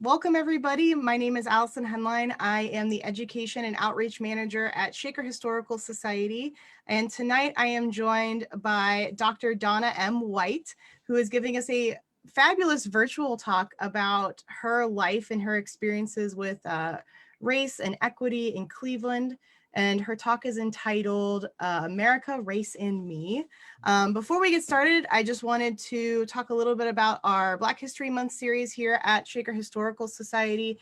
Welcome everybody. My name is Allison Henline. I am the Education and Outreach Manager at Shaker Historical Society. And tonight I am joined by Dr. Donna M. Whyte, who is giving us a fabulous virtual talk about her life and her experiences with race and equity in Cleveland. And her talk is entitled America, Race, and Me. Before we get started, I just wanted to talk a little bit about our Black History Month series here at Shaker Historical Society.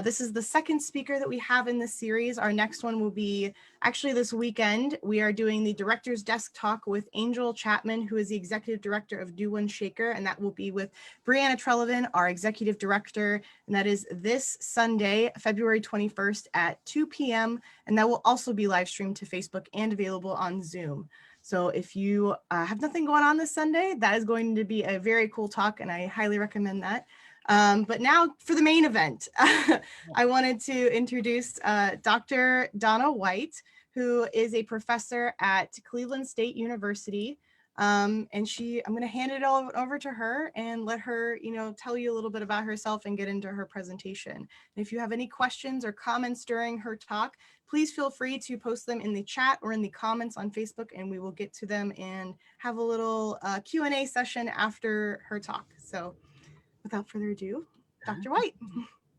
This is the second speaker that we have in this series. Our next one will be actually this weekend. We are doing the Director's Desk Talk with Angel Chapman, who is the Executive Director of Do One Shaker, and that will be with Brianna Trelevan, our Executive Director, and that is this Sunday, February 21st at 2 p.m., and that will also be live streamed to Facebook and available on Zoom. So if you have nothing going on this Sunday, that is going to be a very cool talk, and I highly recommend that. But now for the main event, I wanted to introduce Dr. Donna Whyte, who is a professor at Cleveland State University. And I'm going to hand it over to her and let her, tell you a little bit about herself and get into her presentation. And if you have any questions or comments during her talk, please feel free to post them in the chat or in the comments on Facebook, and we will get to them and have a little Q&A session after her talk. So without further ado, Dr. Whyte.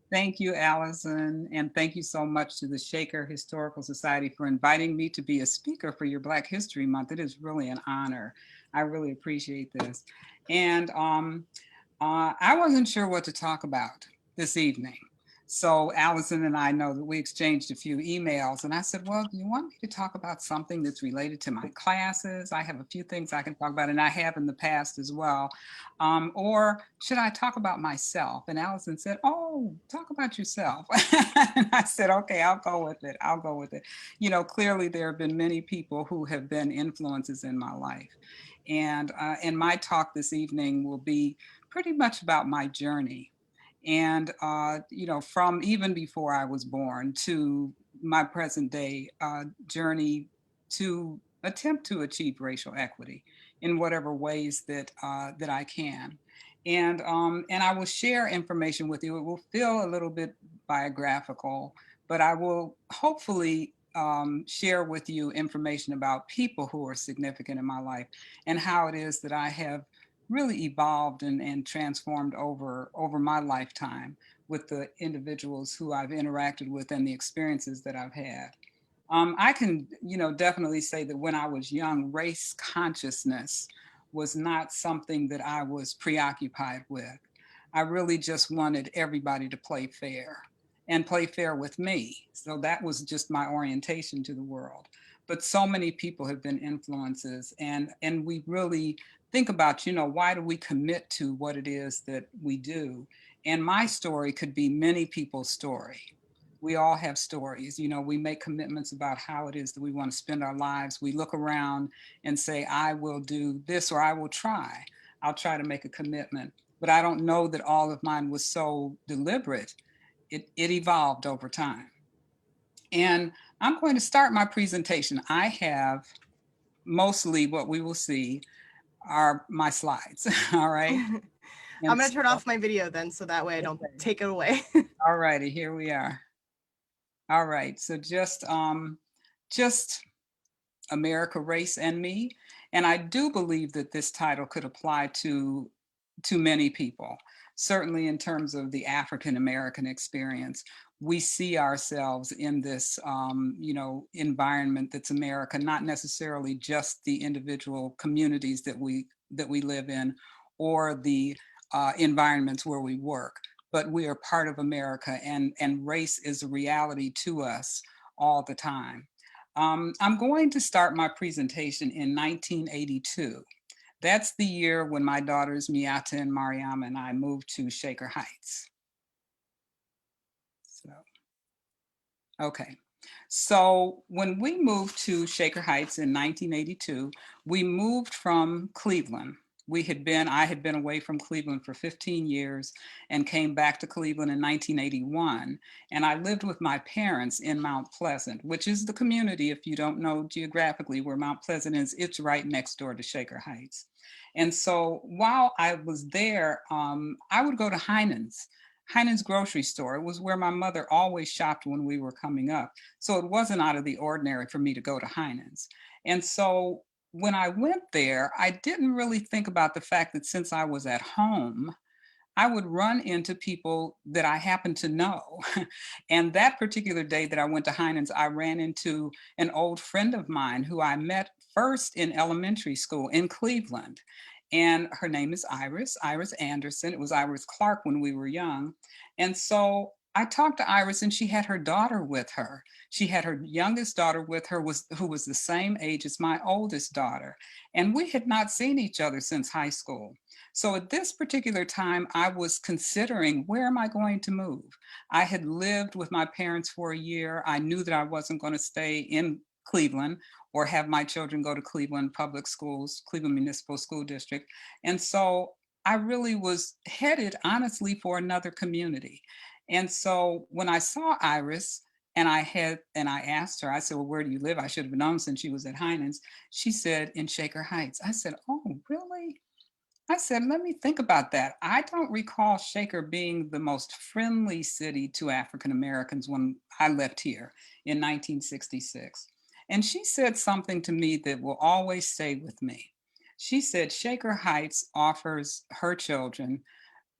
Thank you, Allison, and thank you so much to the Shaker Historical Society for inviting me to be a speaker for your Black History Month. It is really an honor. I really appreciate this. And I wasn't sure what to talk about this evening. So Allison and I know that we exchanged a few emails, and I said, well, do you want me to talk about something that's related to my classes? I have a few things I can talk about, and I have in the past as well. Or should I talk about myself? And Allison said, oh, talk about yourself. And I said, okay, I'll go with it. I'll go with it. Clearly there have been many people who have been influences in my life. And my talk this evening will be pretty much about my journey. And, from even before I was born to my present day journey to attempt to achieve racial equity in whatever ways that I can. And I will share information with you. It will feel a little bit biographical, but I will hopefully share with you information about people who are significant in my life and how it is that I have really evolved and transformed over my lifetime with the individuals who I've interacted with and the experiences that I've had. I can, definitely say that when I was young, race consciousness was not something that I was preoccupied with. I really just wanted everybody to play fair and play fair with me. So that was just my orientation to the world. But so many people have been influences, and we really think about, why do we commit to what it is that we do? And my story could be many people's story. We all have stories. We make commitments about how it is that we want to spend our lives. We look around and say, I will do this, or I will try. I'll try to make a commitment. But I don't know that all of mine was so deliberate. It evolved over time. And I'm going to start my presentation. I have mostly what we will see are my slides. All right. I'm going to turn off my video then, so that way I don't take it away. All righty, here we are. All right, so just America, Race, and Me. And I do believe that this title could apply to many people, certainly in terms of the African American experience. We see ourselves in this, environment that's America, not necessarily just the individual communities that we live in, or the environments where we work, but we are part of America, and race is a reality to us all the time. I'm going to start my presentation in 1982. That's the year when my daughters Miata and Mariama and I moved to Shaker Heights. So when we moved to Shaker Heights in 1982, we moved from Cleveland. I had been away from Cleveland for 15 years and came back to Cleveland in 1981. And I lived with my parents in Mount Pleasant, which is the community, if you don't know geographically where Mount Pleasant is, it's right next door to Shaker Heights. And so while I was there, I would go to Heinen's. Heinen's grocery store. It was where my mother always shopped when we were coming up. So it wasn't out of the ordinary for me to go to Heinen's. And so when I went there, I didn't really think about the fact that since I was at home, I would run into people that I happened to know. And that particular day that I went to Heinen's, I ran into an old friend of mine who I met first in elementary school in Cleveland. And her name is Iris Anderson. It was Iris Clark when we were young. And so I talked to Iris, and she had her daughter with her. She had her youngest daughter with her, who was the same age as my oldest daughter. And we had not seen each other since high school. So at this particular time, I was considering, where am I going to move? I had lived with my parents for a year. I knew that I wasn't going to stay in Cleveland or have my children go to Cleveland public schools, Cleveland Municipal School District. And so I really was headed, honestly, for another community. And so when I saw Iris, and I asked her, I said, well, where do you live? I should have known since she was at Heinen's. She said, in Shaker Heights. I said, oh, really? I said, let me think about that. I don't recall Shaker being the most friendly city to African Americans when I left here in 1966. And she said something to me that will always stay with me. She said, Shaker Heights offers her children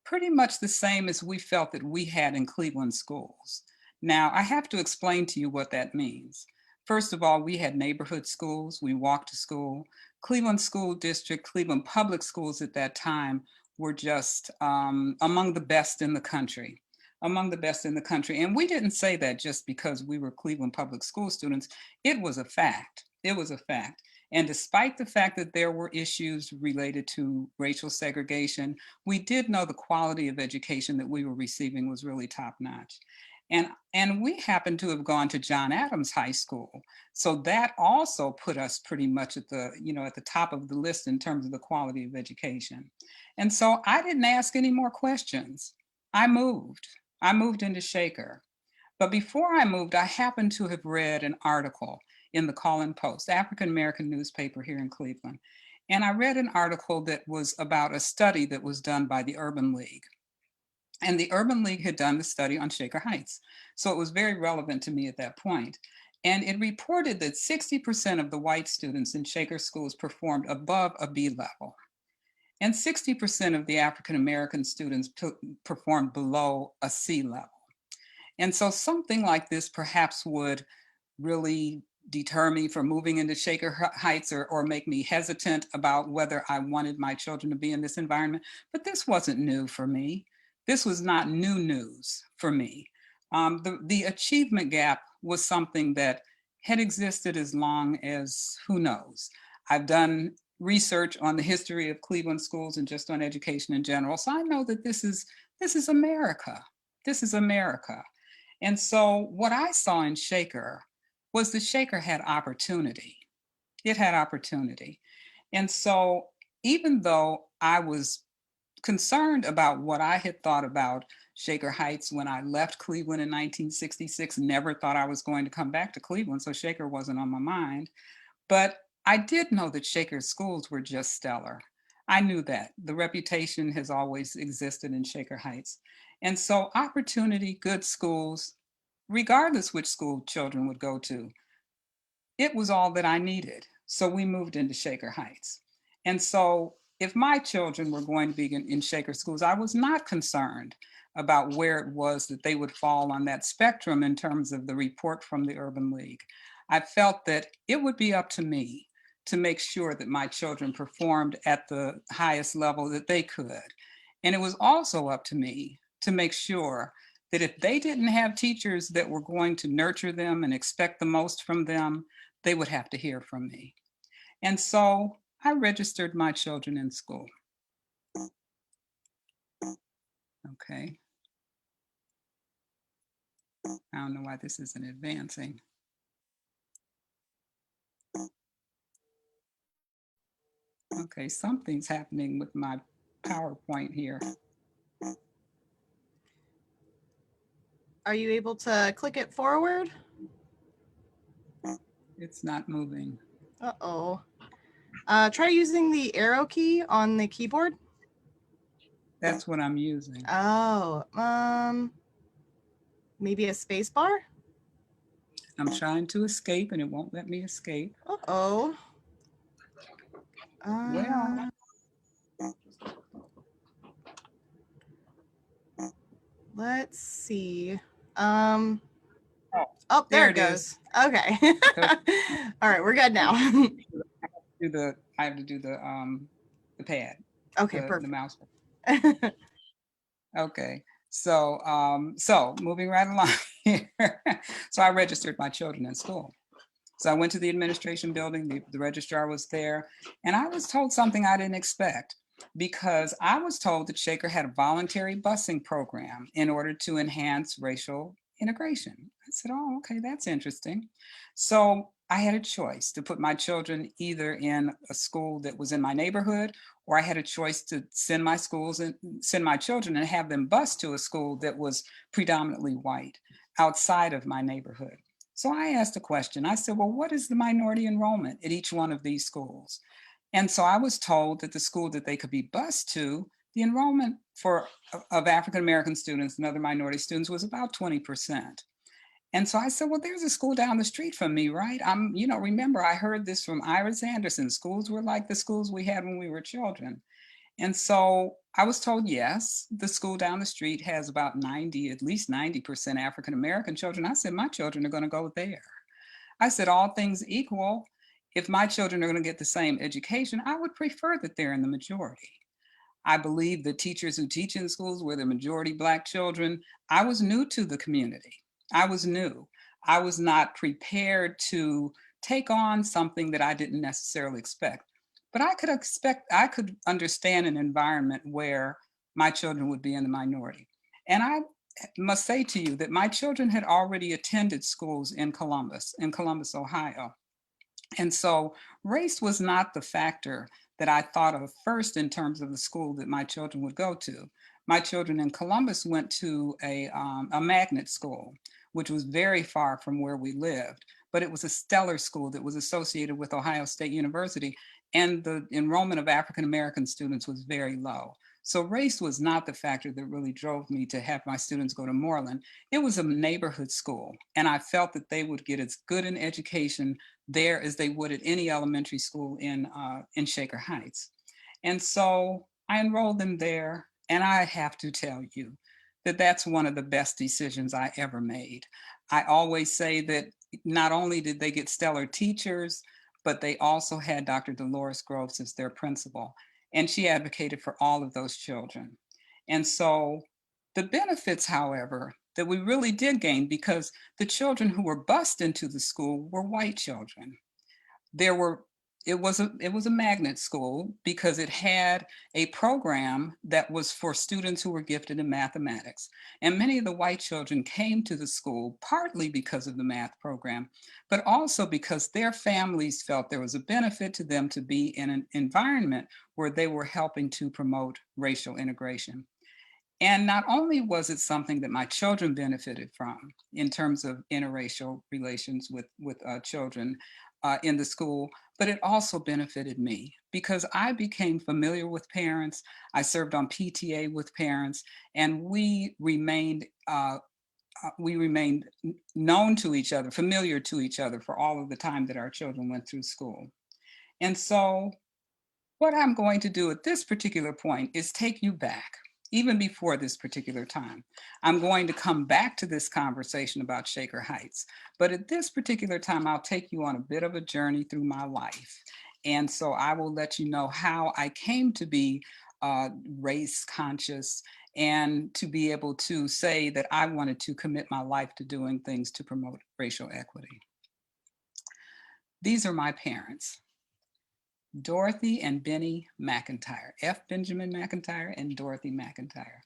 pretty much the same as we felt that we had in Cleveland schools. Now, I have to explain to you what that means. First of all, we had neighborhood schools. We walked to school. Cleveland School District, Cleveland Public Schools at that time were just among the best in the country, among the best in the country. And we didn't say that just because we were Cleveland Public School students. It was a fact. It was a fact. And despite the fact that there were issues related to racial segregation, we did know the quality of education that we were receiving was really top notch. And we happened to have gone to John Adams High School. So that also put us pretty much at the top of the list in terms of the quality of education. And so I didn't ask any more questions. I moved. I moved into Shaker. But before I moved, I happened to have read an article in the Call Post, African American newspaper here in Cleveland. And I read an article that was about a study that was done by the Urban League. And the Urban League had done the study on Shaker Heights. So it was very relevant to me at that point. And it reported that 60% of the white students in Shaker schools performed above a B level. And 60% of the African American students performed below a C level. And so something like this perhaps would really deter me from moving into Shaker Heights or make me hesitant about whether I wanted my children to be in this environment. But this wasn't new for me. This was not new news for me. The achievement gap was something that had existed as long as who knows. I've done research on the history of Cleveland schools and just on education in general. So I know that this is America. This is America. And so what I saw in Shaker was the Shaker had opportunity. It had opportunity. And so even though I was concerned about what I had thought about Shaker Heights when I left Cleveland in 1966, never thought I was going to come back to Cleveland, so Shaker wasn't on my mind. But I did know that Shaker schools were just stellar. I knew that. The reputation has always existed in Shaker Heights. And so opportunity, good schools, regardless which school children would go to, it was all that I needed. So we moved into Shaker Heights. And so if my children were going to be in Shaker schools, I was not concerned about where it was that they would fall on that spectrum in terms of the report from the Urban League. I felt that it would be up to me to make sure that my children performed at the highest level that they could. And it was also up to me to make sure that if they didn't have teachers that were going to nurture them and expect the most from them, they would have to hear from me. And so I registered my children in school. Okay. I don't know why this isn't advancing. Okay, something's happening with my PowerPoint here. Are you able to click it forward? It's not moving. Uh-oh. Try using the arrow key on the keyboard. That's what I'm using. Oh, maybe a space bar? I'm trying to escape and it won't let me escape. Uh-oh. Well, Let's see. Um, oh, oh, there there it it is. goes. Okay. So All right, we're good now. I have to do the pad, Okay, the perfect. mouse. Okay. So moving right along here. So I registered my children in school. So I went to the administration building, the registrar was there, and I was told something I didn't expect because I was told that Shaker had a voluntary busing program in order to enhance racial integration. I said, oh, okay, that's interesting. So I had a choice to put my children either in a school that was in my neighborhood, or I had a choice to send send my children and have them bus to a school that was predominantly white outside of my neighborhood. So I asked a question. I said, well, what is the minority enrollment at each one of these schools? And so I was told that the school that they could be bused to, the enrollment of African American students and other minority students was about 20%. And so I said, well, there's a school down the street from me, right? Remember, I heard this from Iris Anderson. Schools were like the schools we had when we were children. And so I was told, yes, the school down the street has about 90, at least 90% African American children. I said, my children are going to go there. I said, all things equal, if my children are going to get the same education, I would prefer that they're in the majority. I believe the teachers who teach in schools where the majority Black children, I was new to the community. I was new. I was not prepared to take on something that I didn't necessarily expect. But I could understand an environment where my children would be in the minority. And I must say to you that my children had already attended schools in Columbus, Ohio. And so race was not the factor that I thought of first in terms of the school that my children would go to. My children in Columbus went to a magnet school, which was very far from where we lived, but it was a stellar school that was associated with Ohio State University, and the enrollment of African American students was very low. So race was not the factor that really drove me to have my students go to Moreland. It was a neighborhood school, and I felt that they would get as good an education there as they would at any elementary school in Shaker Heights. And so I enrolled them there, and I have to tell you that that's one of the best decisions I ever made. I always say that not only did they get stellar teachers, but they also had Dr. Dolores Groves as their principal, and she advocated for all of those children. And so the benefits, however, that we really did gain, because the children who were bused into the school were white children. There were it was a magnet school because it had a program that was for students who were gifted in mathematics. And many of the white children came to the school partly because of the math program, but also because their families felt there was a benefit to them to be in an environment where they were helping to promote racial integration. And not only was it something that my children benefited from in terms of interracial relations with children in the school, but it also benefited me because I became familiar with parents. I served on PTA with parents, and we remained known to each other, familiar to each other for all of the time that our children went through school. And so what I'm going to do at this particular point is take you back, even before this particular time. I'm going to come back to this conversation about Shaker Heights, but at this particular time, I'll take you on a bit of a journey through my life. And so I will let you know how I came to be race conscious and to be able to say that I wanted to commit my life to doing things to promote racial equity. These are my parents. Dorothy and Benny McIntyre, F. Benjamin McIntyre and Dorothy McIntyre.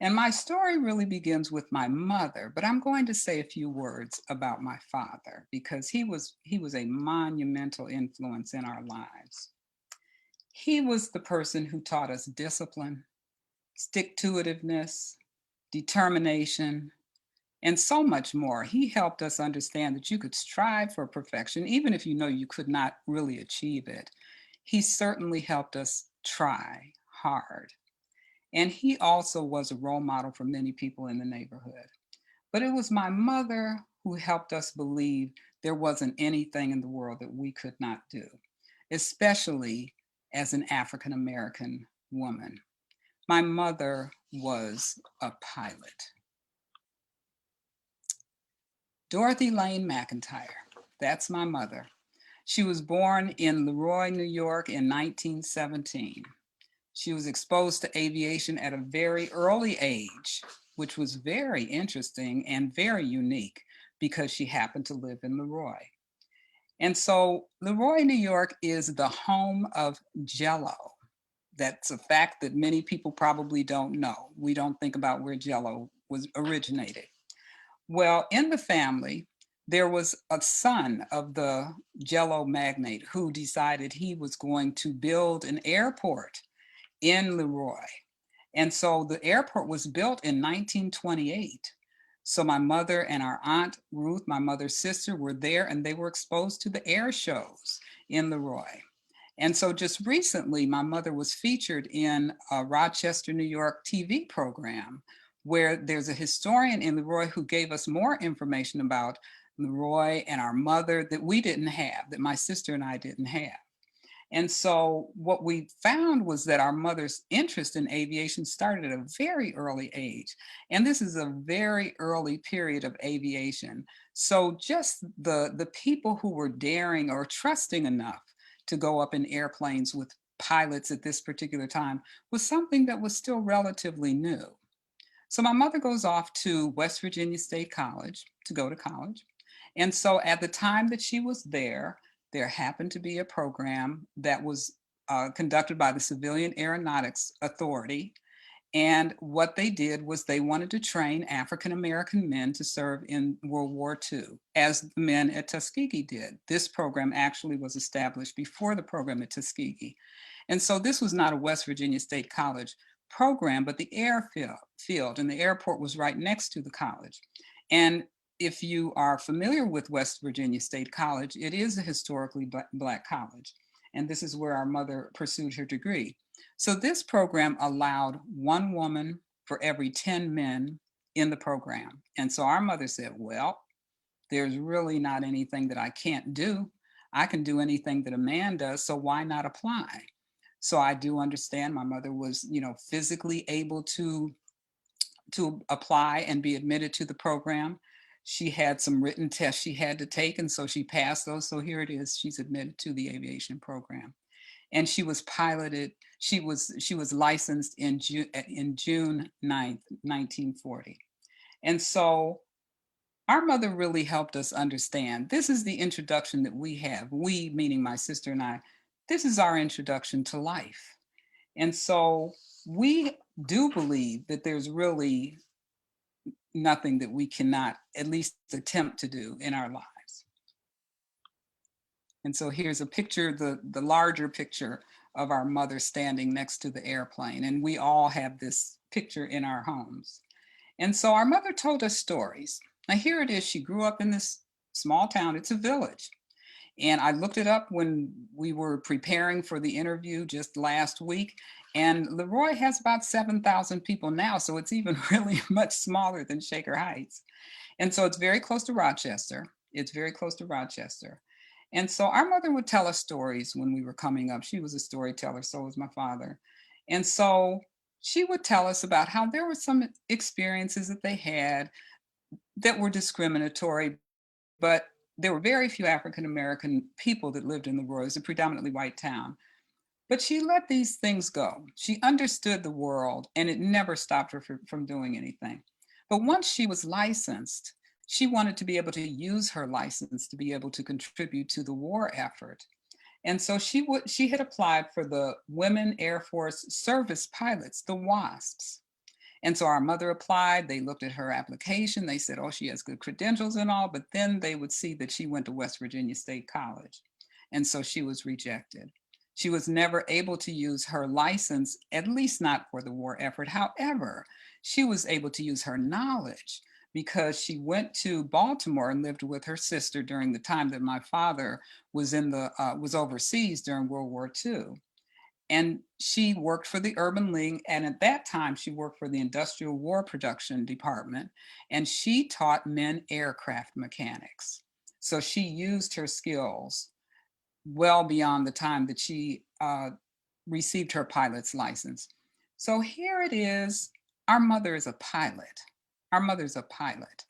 And my story really begins with my mother, but I'm going to say a few words about my father because he was a monumental influence in our lives. He was the person who taught us discipline, stick-to-itiveness, determination, and so much more. He helped us understand that you could strive for perfection, even if you know you could not really achieve it. He certainly helped us try hard. And he also was a role model for many people in the neighborhood. But it was my mother who helped us believe there wasn't anything in the world that we could not do, especially as an African American woman. My mother was a pilot. Dorothy Lane McIntyre, that's my mother. She was born in Leroy, New York in 1917. She was exposed to aviation at a very early age, which was very interesting and very unique because she happened to live in Leroy. And so Leroy, New York is the home of Jello. That's a fact that many people probably don't know. We don't think about where Jello was originated. Well, in the family, there was a son of the Jello magnate who decided he was going to build an airport in Leroy. And so the airport was built in 1928. So my mother and our aunt Ruth, my mother's sister, were there and they were exposed to the air shows in Leroy. And so just recently, my mother was featured in a Rochester, New York TV program where there's a historian in Leroy who gave us more information about Leroy and our mother that we didn't have, that my sister and I didn't have. And so what we found was that our mother's interest in aviation started at a very early age. And this is a very early period of aviation. So just the people who were daring or trusting enough to go up in airplanes with pilots at this particular time was something that was still relatively new. So my mother goes off to West Virginia State College to go to college. And so at the time that she was there happened to be a program that was conducted by the Civilian Aeronautics Authority. And what they did was they wanted to train African American men to serve in World War II, as the men at Tuskegee did. This program actually was established before the program at Tuskegee. And so this was not a West Virginia State College program, but the airfield and the airport was right next to the college. And if you are familiar with West Virginia State College, it is a historically Black college. And this is where our mother pursued her degree. So this program allowed one woman for every 10 men in the program. And so our mother said, well, there's really not anything that I can't do. I can do anything that a man does, so why not apply? So I do understand my mother was, physically able to apply and be admitted to the program. She had some written tests she had to take, and so she passed those. So here it is, she's admitted to the aviation program. And she was piloted, she was licensed in June 9th, 1940. And so our mother really helped us understand this is the introduction that we have. We, meaning my sister and I, this is our introduction to life. And so we do believe that there's really nothing that we cannot at least attempt to do in our lives. And so here's a picture, the larger picture of our mother standing next to the airplane. And we all have this picture in our homes. And so our mother told us stories. Now here it is, she grew up in this small town, it's a village. And I looked it up when we were preparing for the interview just last week. And Leroy has about 7,000 people now, so it's even really much smaller than Shaker Heights. And so it's very close to Rochester. It's very close to Rochester. And so our mother would tell us stories when we were coming up. She was a storyteller, so was my father. And so she would tell us about how there were some experiences that they had that were discriminatory, but there were very few African American people that lived in Leroy. It was a predominantly white town. But she let these things go. She understood the world and it never stopped her from doing anything. But once she was licensed, she wanted to be able to use her license to be able to contribute to the war effort. And so she had applied for the Women Air Force Service Pilots, the WASPs. And so our mother applied, they looked at her application, they said, oh, she has good credentials and all, but then they would see that she went to West Virginia State College. And so she was rejected. She was never able to use her license, at least not for the war effort. However, she was able to use her knowledge because she went to Baltimore and lived with her sister during the time that my father was was overseas during World War II. And she worked for the Urban League. And at that time, she worked for the Industrial War Production Department. And she taught men aircraft mechanics. So she used her skills well beyond the time that she received her pilot's license. So here it is. Our mother is a pilot. Our mother's a pilot.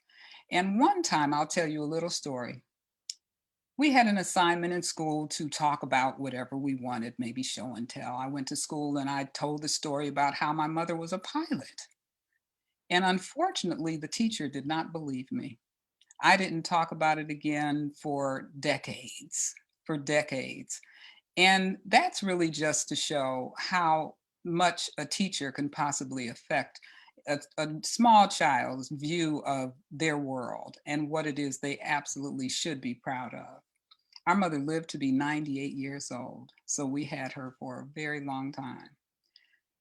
And one time, I'll tell you a little story. We had an assignment in school to talk about whatever we wanted, maybe show and tell. I went to school and I told the story about how my mother was a pilot. And unfortunately, the teacher did not believe me. I didn't talk about it again for decades, for decades. And that's really just to show how much a teacher can possibly affect a small child's view of their world and what it is they absolutely should be proud of. Our mother lived to be 98 years old, so we had her for a very long time.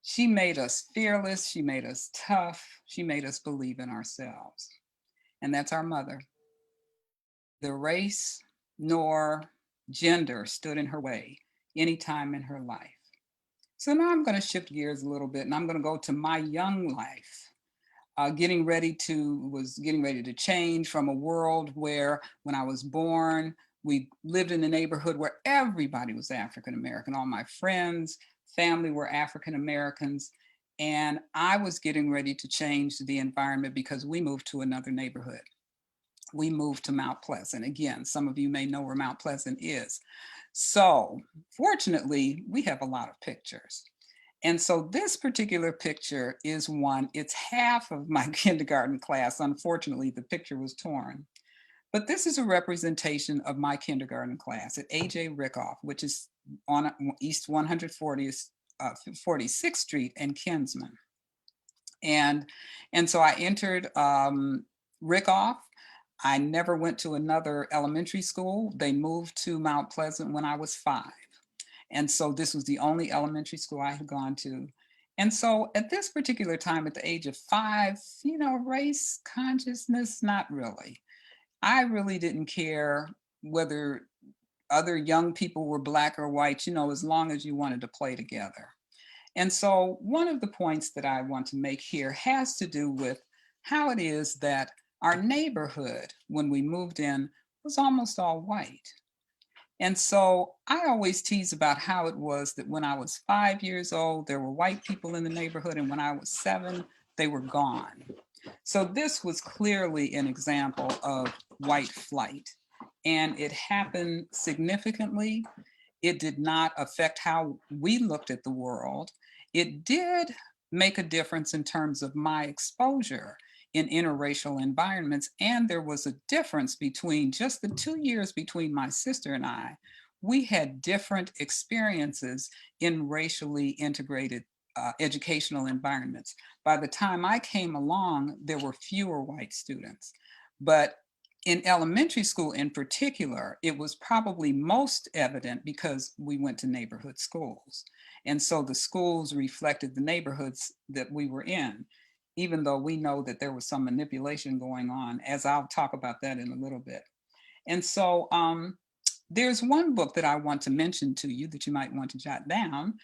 She made us fearless, she made us tough, she made us believe in ourselves. And that's our mother. The race nor gender stood in her way any time in her life. So now I'm going to shift gears a little bit and I'm going to go to my young life. Was getting ready to change from a world where when I was born, we lived in a neighborhood where everybody was African American. All my friends, family were African Americans. And I was getting ready to change the environment because we moved to another neighborhood. We moved to Mount Pleasant. Again, some of you may know where Mount Pleasant is. So fortunately, we have a lot of pictures. And so this particular picture is one, it's half of my kindergarten class. Unfortunately, the picture was torn. But this is a representation of my kindergarten class at AJ Rickoff, which is on East 140th, 46th Street in Kinsman. And, and so I entered Rickoff. I never went to another elementary school. They moved to Mount Pleasant when I was 5. And so this was the only elementary school I had gone to. And so at this particular time, at the age of 5, race consciousness, not really. I really didn't care whether other young people were Black or white, as long as you wanted to play together. And so one of the points that I want to make here has to do with how it is that our neighborhood, when we moved in, was almost all white. And so I always tease about how it was that when I was 5 years old, there were white people in the neighborhood, and when I was 7, they were gone. So this was clearly an example of white flight, and it happened significantly. It did not affect how we looked at the world. It did make a difference in terms of my exposure in interracial environments. And there was a difference between just the 2 years between my sister and I. We had different experiences in racially integrated educational environments. By the time I came along, there were fewer white students. But in elementary school in particular, it was probably most evident because we went to neighborhood schools. And so the schools reflected the neighborhoods that we were in, even though we know that there was some manipulation going on, as I'll talk about that in a little bit. And so there's one book that I want to mention to you that you might want to jot down,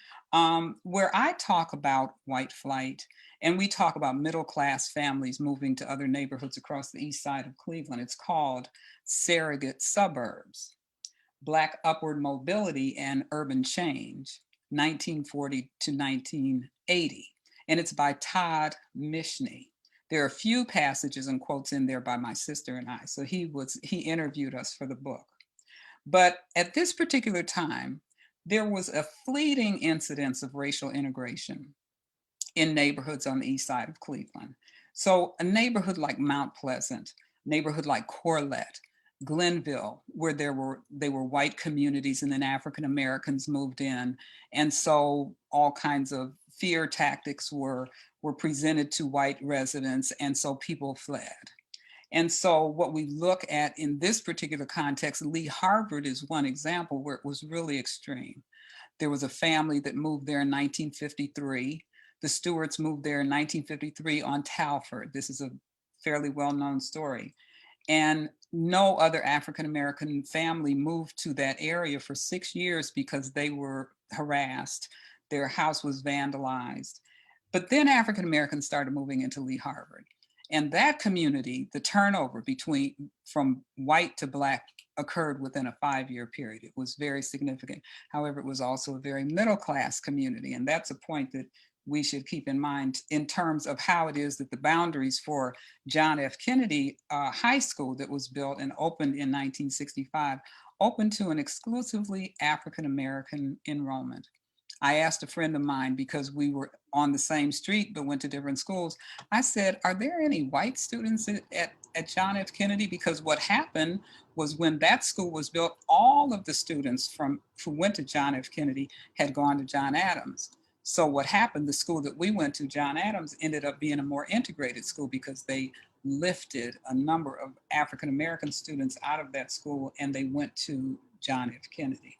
where I talk about white flight and we talk about middle-class families moving to other neighborhoods across the east side of Cleveland. It's called Surrogate Suburbs, Black Upward Mobility and Urban Change, 1940 to 1980. And it's by Todd Mishney. There are a few passages and quotes in there by my sister and I. So he interviewed us for the book. But at this particular time, there was a fleeting incidence of racial integration in neighborhoods on the east side of Cleveland. So a neighborhood like Mount Pleasant, neighborhood like Corlett, Glenville, where they were white communities and then African Americans moved in. And so all kinds of fear tactics were presented to white residents, and so people fled. And so what we look at in this particular context, Lee Harvard is one example where it was really extreme. There was a family that moved there in 1953. The Stewarts moved there in 1953 on Talford. This is a fairly well-known story. And no other African-American family moved to that area for 6 years because they were harassed. Their house was vandalized. But then African Americans started moving into Lee Harvard. And that community, the turnover from white to Black occurred within a 5-year period. It was very significant. However, it was also a very middle class community. And that's a point that we should keep in mind in terms of how it is that the boundaries for John F. Kennedy High School that was built and opened in 1965 opened to an exclusively African American enrollment. I asked a friend of mine, because we were on the same street but went to different schools. I said, are there any white students at John F. Kennedy? Because what happened was when that school was built, all of the students who went to John F. Kennedy had gone to John Adams. So what happened, the school that we went to, John Adams, ended up being a more integrated school because they lifted a number of African American students out of that school and they went to John F. Kennedy.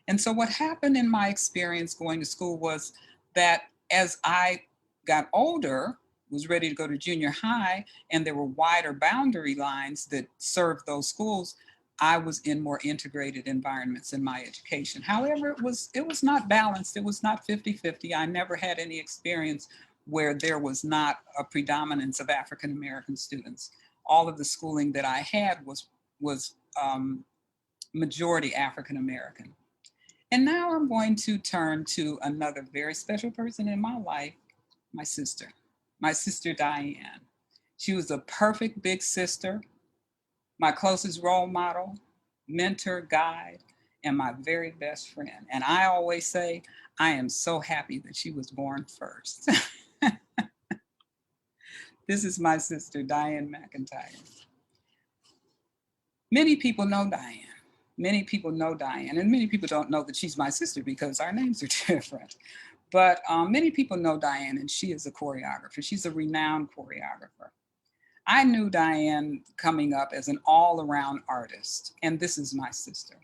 And so what happened in my experience going to school was that as I got older, was ready to go to junior high, and there were wider boundary lines that served those schools, I was in more integrated environments in my education. However, it was not balanced. It was not 50-50. I never had any experience where there was not a predominance of African American students. All of the schooling that I had was majority African American. And now I'm going to turn to another very special person in my life, my sister Dianne. She was a perfect big sister, my closest role model, mentor, guide, and my very best friend. And I always say, I am so happy that she was born first. This is my sister, Dianne McIntyre. Many people know Dianne. Many people know Dianne, and many people don't know that she's my sister because our names are different. But many people know Dianne, and she is a choreographer. She's a renowned choreographer. I knew Dianne coming up as an all-around artist, and this is my sister.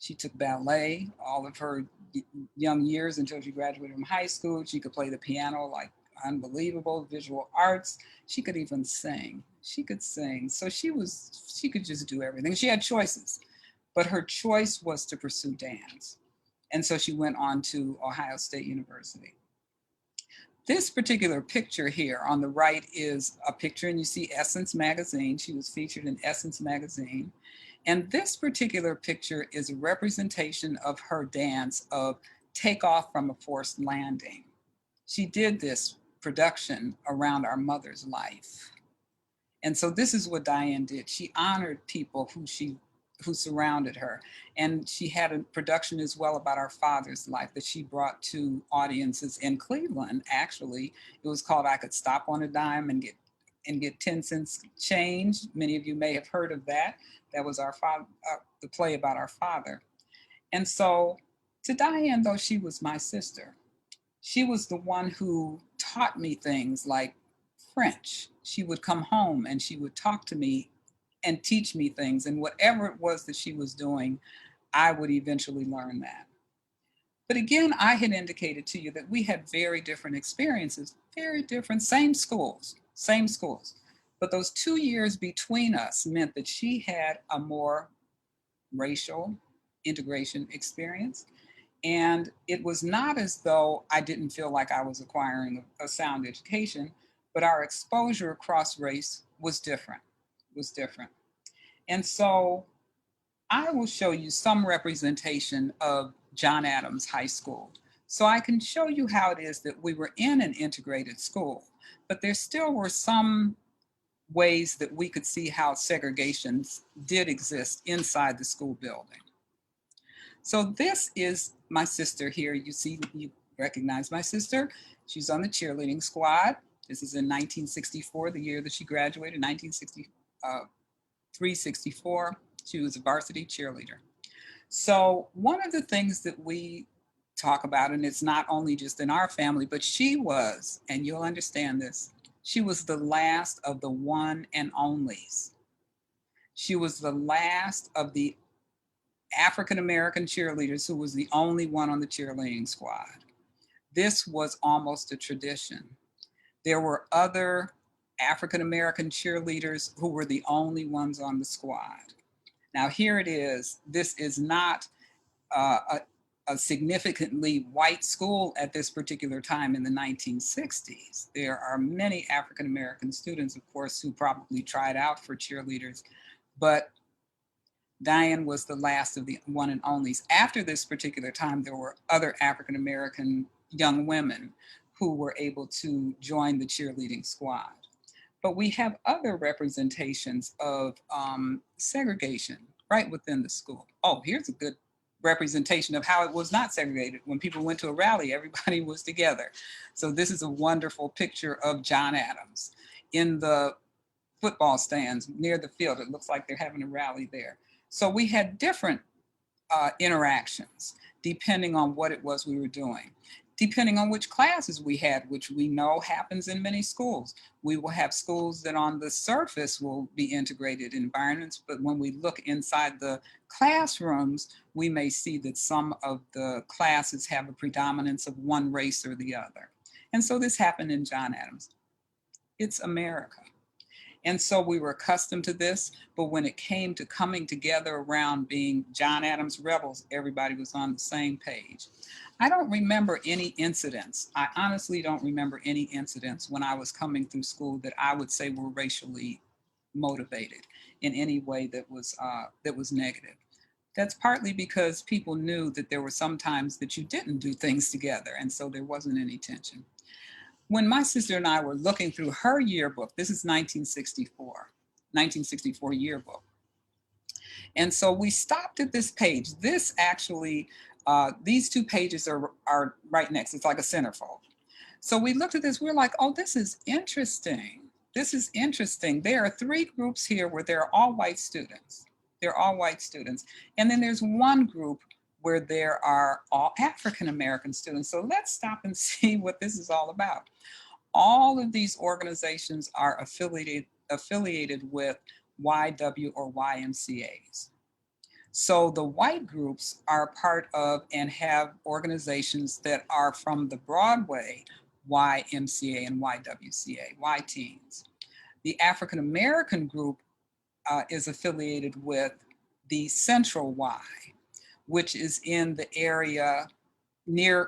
She took ballet all of her young years until she graduated from high school. She could play the piano like unbelievable, visual arts. She could even sing. She could sing. So she could just do everything. She had choices, but her choice was to pursue dance. And so she went on to Ohio State University. This particular picture here on the right is a picture, and you see Essence magazine. She was featured in Essence magazine. And this particular picture is a representation of her dance of Takeoff from a Forced Landing. She did this production around our mother's life. And so this is what Dianne did. She honored people who surrounded her. And she had a production as well about our father's life that she brought to audiences in Cleveland. Actually, it was called I Could Stop on a Dime and get 10 cents change. Many of you may have heard of that. That was our father, the play about our father. And so to Dianne, though she was my sister, she was the one who taught me things like French. She would come home and she would talk to me and teach me things. And whatever it was that she was doing, I would eventually learn that. But again, I had indicated to you that we had very different experiences, very different, same schools. But those 2 years between us meant that she had a more racial integration experience. And it was not as though I didn't feel like I was acquiring a sound education, but our exposure across race was different. And so I will show you some representation of John Adams High School. So I can show you how it is that we were in an integrated school, but there still were some ways that we could see how segregations did exist inside the school building. So this is my sister here. You recognize my sister. She's on the cheerleading squad. This is in 1964, the year that she graduated, 1963, 64. She was a varsity cheerleader. So one of the things that we talk about, and it's not only just in our family, but she was, and you'll understand this, she was the last of the one and onlys. She was the last of the African-American cheerleaders who was the only one on the cheerleading squad. This was almost a tradition. There were other African-American cheerleaders who were the only ones on the squad. Now here it is. This is not a significantly white school at this particular time in the 1960s. There are many African-American students, of course, who probably tried out for cheerleaders, but Dianne was the last of the one and onlys. After this particular time, there were other African-American young women who were able to join the cheerleading squad. But we have other representations of segregation right within the school. Oh, here's a good representation of how it was not segregated. When people went to a rally, everybody was together. So this is a wonderful picture of John Adams in the football stands near the field. It looks like they're having a rally there. So we had different interactions depending on what it was we were doing, depending on which classes we had, which we know happens in many schools. We will have schools that on the surface will be integrated environments, but when we look inside the classrooms, we may see that some of the classes have a predominance of one race or the other. And so this happened in John Adams. It's America. And so we were accustomed to this, but when it came to coming together around being John Adams rebels, everybody was on the same page. I don't remember any incidents. I honestly don't remember any incidents when I was coming through school that I would say were racially motivated in any way that was negative. That's partly because people knew that there were some times that you didn't do things together, and so there wasn't any tension. When my sister and I were looking through her yearbook, this is 1964 yearbook. And so we stopped at this page. This actually, these two pages are right next. It's like a centerfold. So we looked at this, we were like, oh, this is interesting. This is interesting. There are three groups here where they're all white students. They're all white students. And then there's one group where there are all African-American students. So let's stop and see what this is all about. All of these organizations are affiliated with YW or YMCAs. So the white groups are part of and have organizations that are from the Broadway YMCA and YWCA, Y Teens. The African American group is affiliated with the Central Y, which is in the area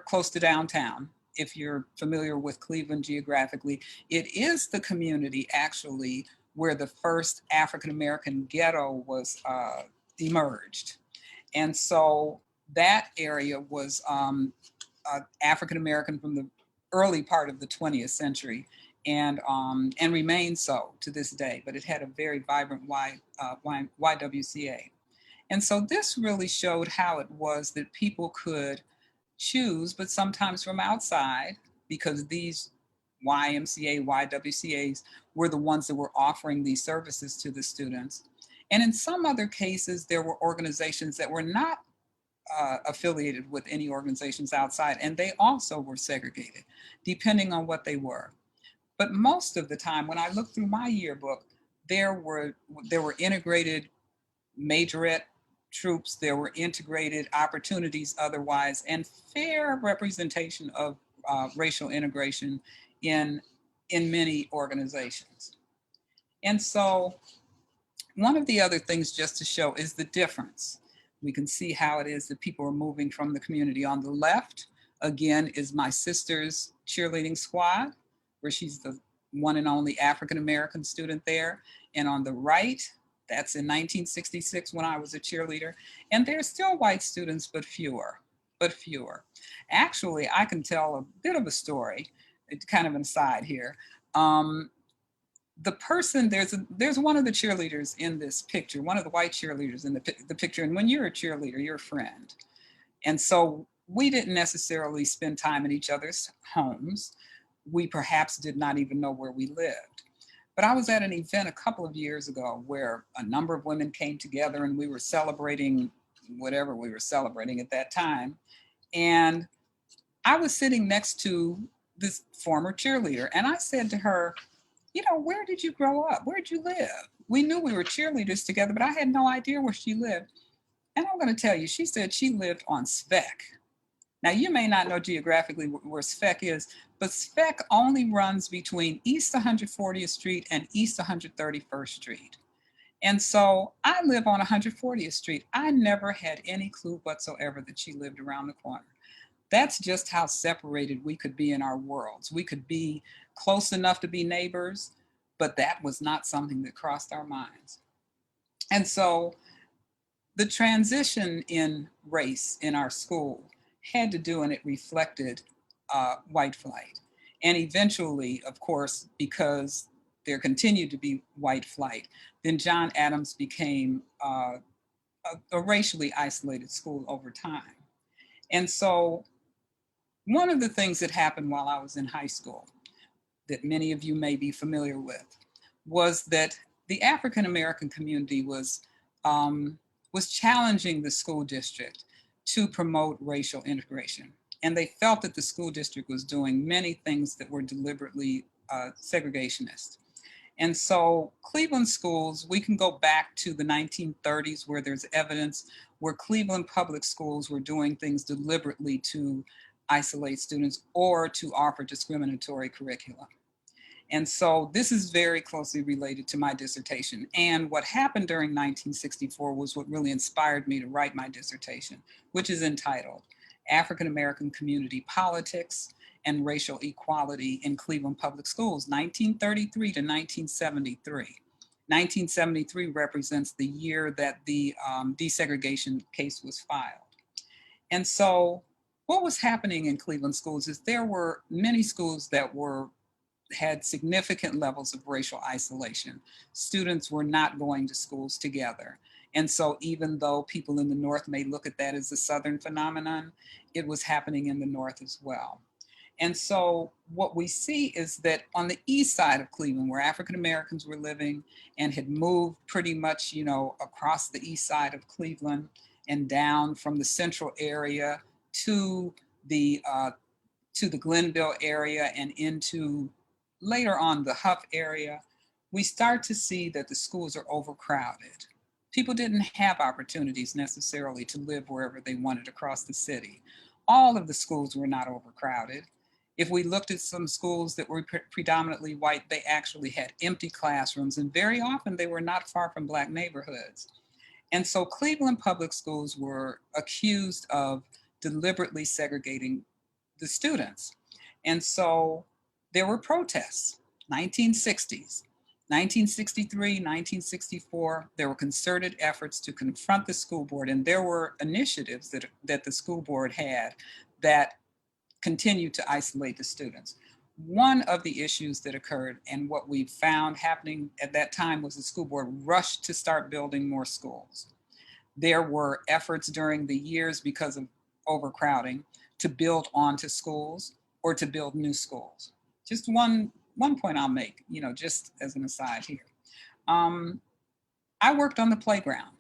close to downtown. If you're familiar with Cleveland geographically, it is the community actually where the first African-American ghetto was emerged. And so that area was African-American from the early part of the 20th century and remains so to this day, but it had a very vibrant YWCA. And so this really showed how it was that people could choose, but sometimes from outside, because these YMCA, YWCAs were the ones that were offering these services to the students. And in some other cases, there were organizations that were not affiliated with any organizations outside, and they also were segregated, depending on what they were. But most of the time, when I looked through my yearbook, there were integrated majorette troops, there were integrated opportunities otherwise, and fair representation of racial integration in many organizations. And so one of the other things just to show is the difference. We can see how it is that people are moving from the community. On the left, again, is my sister's cheerleading squad, where she's the one and only African-American student there. And on the right, that's in 1966 when I was a cheerleader. And there's still white students, but fewer. Actually, I can tell a bit of a story, kind of an aside here. The person, there's one of the cheerleaders in this picture, one of the white cheerleaders in the picture. And when you're a cheerleader, you're a friend. And so we didn't necessarily spend time in each other's homes. We perhaps did not even know where we lived. But I was at an event a couple of years ago where a number of women came together and we were celebrating whatever we were celebrating at that time. And I was sitting next to this former cheerleader. And I said to her, you know, where did you grow up? Where did you live? We knew we were cheerleaders together, but I had no idea where she lived. And I'm going to tell you, she said she lived on Spec. Now, you may not know geographically where Spec is, but Spec only runs between East 140th Street and East 131st Street. And so I live on 140th Street. I never had any clue whatsoever that she lived around the corner. That's just how separated we could be in our worlds. We could be close enough to be neighbors, but that was not something that crossed our minds. And so the transition in race in our school had to do, and it reflected white flight. And eventually, of course, because there continued to be white flight, then John Adams became a racially isolated school over time. And so one of the things that happened while I was in high school that many of you may be familiar with was that the African American community was challenging the school district to promote racial integration. And they felt that the school district was doing many things that were deliberately segregationist. And so Cleveland schools, we can go back to the 1930s where there's evidence where Cleveland public schools were doing things deliberately to isolate students or to offer discriminatory curricula. And so this is very closely related to my dissertation. And what happened during 1964 was what really inspired me to write my dissertation, which is entitled African American Community Politics and Racial Equality in Cleveland Public Schools, 1933 to 1973. 1973 represents the year that the desegregation case was filed. And so what was happening in Cleveland schools is there were many schools that had significant levels of racial isolation. Students were not going to schools together. And so even though people in the North may look at that as a Southern phenomenon, it was happening in the North as well. And so what we see is that on the east side of Cleveland, where African Americans were living and had moved pretty much, across the east side of Cleveland and down from the central area to the Glenville area and into later on the Huff area, we start to see that the schools are overcrowded. People didn't have opportunities necessarily to live wherever they wanted across the city. All of the schools were not overcrowded. If we looked at some schools that were predominantly white, they actually had empty classrooms, and very often they were not far from Black neighborhoods. And so Cleveland public schools were accused of deliberately segregating the students. And so there were protests, 1960s, 1963, 1964, there were concerted efforts to confront the school board, and there were initiatives that the school board had that continued to isolate the students. One of the issues that occurred and what we found happening at that time was the school board rushed to start building more schools. There were efforts during the years because of overcrowding to build onto schools or to build new schools. Just one point I'll make, just as an aside here. I worked on the playground.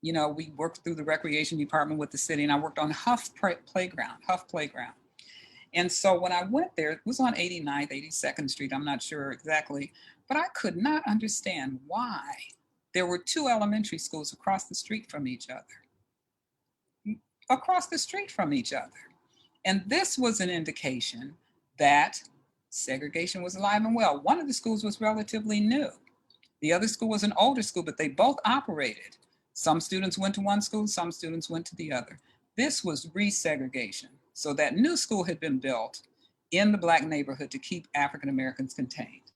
We worked through the recreation department with the city, and I worked on Huff Playground. And so when I went there, it was on 89th, 82nd Street, I'm not sure exactly, but I could not understand why there were two elementary schools across the street from each other. And this was an indication that segregation was alive and well. One of the schools was relatively new. The other school was an older school, but they both operated. Some students went to one school, some students went to the other. This was resegregation. So that new school had been built in the Black neighborhood to keep African Americans contained.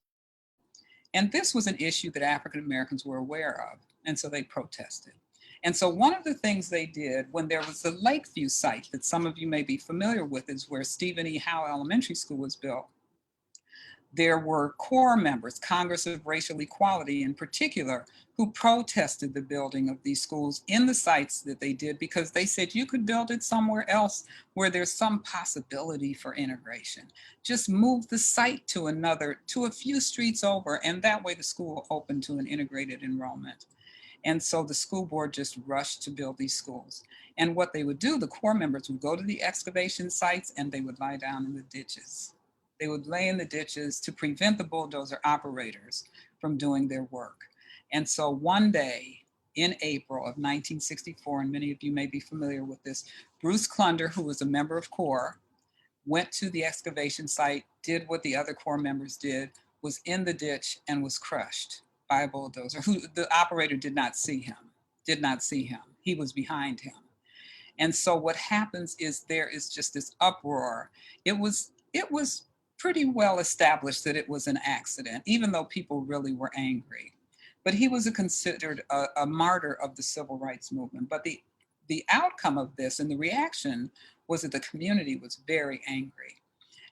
And this was an issue that African Americans were aware of, and so they protested. And so one of the things they did when there was the Lakeview site that some of you may be familiar with is where Stephen E. Howe Elementary School was built. There were core members, Congress of Racial Equality in particular, who protested the building of these schools in the sites that they did because they said you could build it somewhere else where there's some possibility for integration. Just move the site to a few streets over, and that way the school opened to an integrated enrollment. And so the school board just rushed to build these schools. And what they would do, the core members would go to the excavation sites and they would lie down in the ditches. They would lay in the ditches to prevent the bulldozer operators from doing their work. And so one day in April of 1964, and many of you may be familiar with this, Bruce Clunder, who was a member of CORE, went to the excavation site, did what the other CORE members did, was in the ditch and was crushed by a bulldozer, who the operator did not see him, did not see him. He was behind him. And so what happens is there is just this uproar. It was pretty well established that it was an accident, even though people really were angry. But he was considered a martyr of the civil rights movement. But the outcome of this and the reaction was that the community was very angry.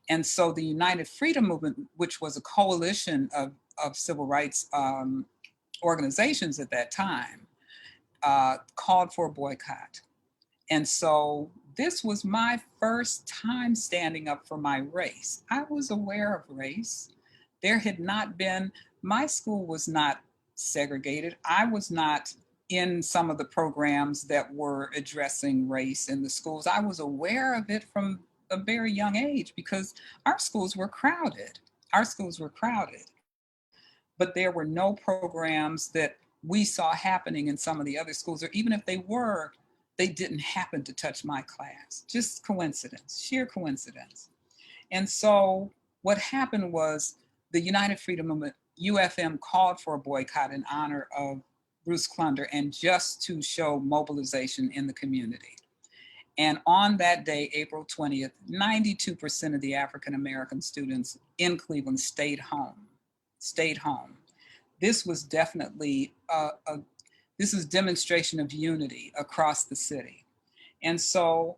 And so the United Freedom Movement, which was a coalition of civil rights organizations at that time, called for a boycott. And so this was my first time standing up for my race. I was aware of race. There had not been, my school was not segregated. I was not in some of the programs that were addressing race in the schools. I was aware of it from a very young age because our schools were crowded. Our schools were crowded. But there were no programs that we saw happening in some of the other schools, or even if they were, they didn't happen to touch my class. Just coincidence, sheer coincidence. And so what happened was the United Freedom Movement, UFM, called for a boycott in honor of Bruce Clunder and just to show mobilization in the community. And on that day, April 20th, 92% of the African American students in Cleveland stayed home, stayed home. This was definitely this is demonstration of unity across the city. And so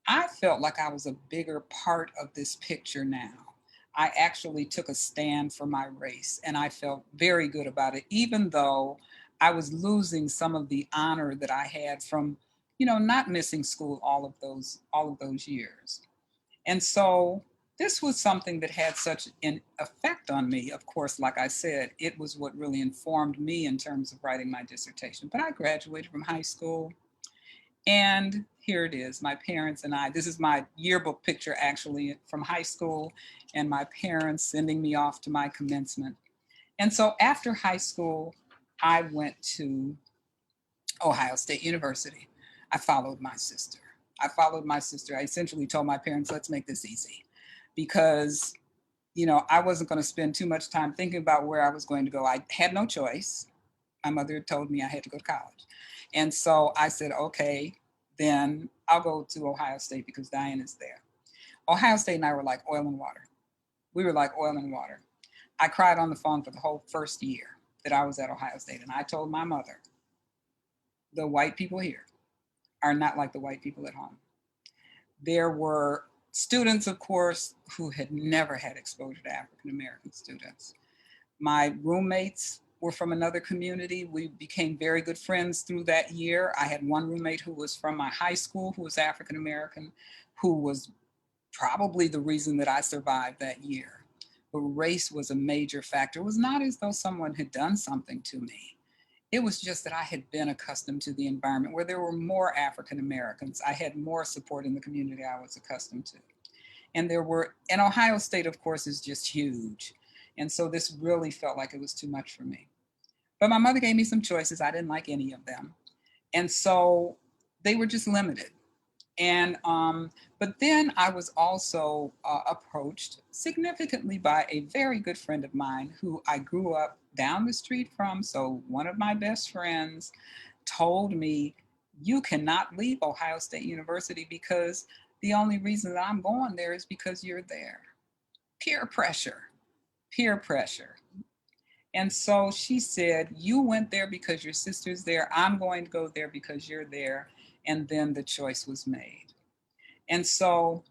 I felt like I was a bigger part of this picture now. I actually took a stand for my race and I felt very good about it, even though I was losing some of the honor that I had from, not missing school all of those years. And so this was something that had such an effect on me. Of course, like I said, it was what really informed me in terms of writing my dissertation. But I graduated from high school, and here it is, my parents and I. This is my yearbook picture actually from high school, and my parents sending me off to my commencement. And so after high school, I went to Ohio State University. I followed my sister. I essentially told my parents, let's make this easy, because I wasn't going to spend too much time thinking about where I was going to go. I had no choice. My mother had told me I had to go to college. And so I said, okay, then I'll go to Ohio State because Dianne is there. Ohio State and I were like oil and water. We were like oil and water. I cried on the phone for the whole first year that I was at Ohio State. And I told my mother, the white people here are not like the white people at home. There were students, of course, who had never had exposure to African American students. My roommates were from another community. We became very good friends through that year. I had one roommate who was from my high school, who was African American, who was probably the reason that I survived that year. But race was a major factor. It was not as though someone had done something to me. It was just that I had been accustomed to the environment where there were more African Americans. I had more support in the community I was accustomed to. And Ohio State, of course, is just huge. And so this really felt like it was too much for me. But my mother gave me some choices. I didn't like any of them. And so they were just limited. And but then I was also approached significantly by a very good friend of mine who I grew up down the street from. So one of my best friends told me, you cannot leave Ohio State University because the only reason that I'm going there is because you're there. Peer pressure, peer pressure. And so she said, you went there because your sister's there. I'm going to go there because you're there. And then the choice was made. And so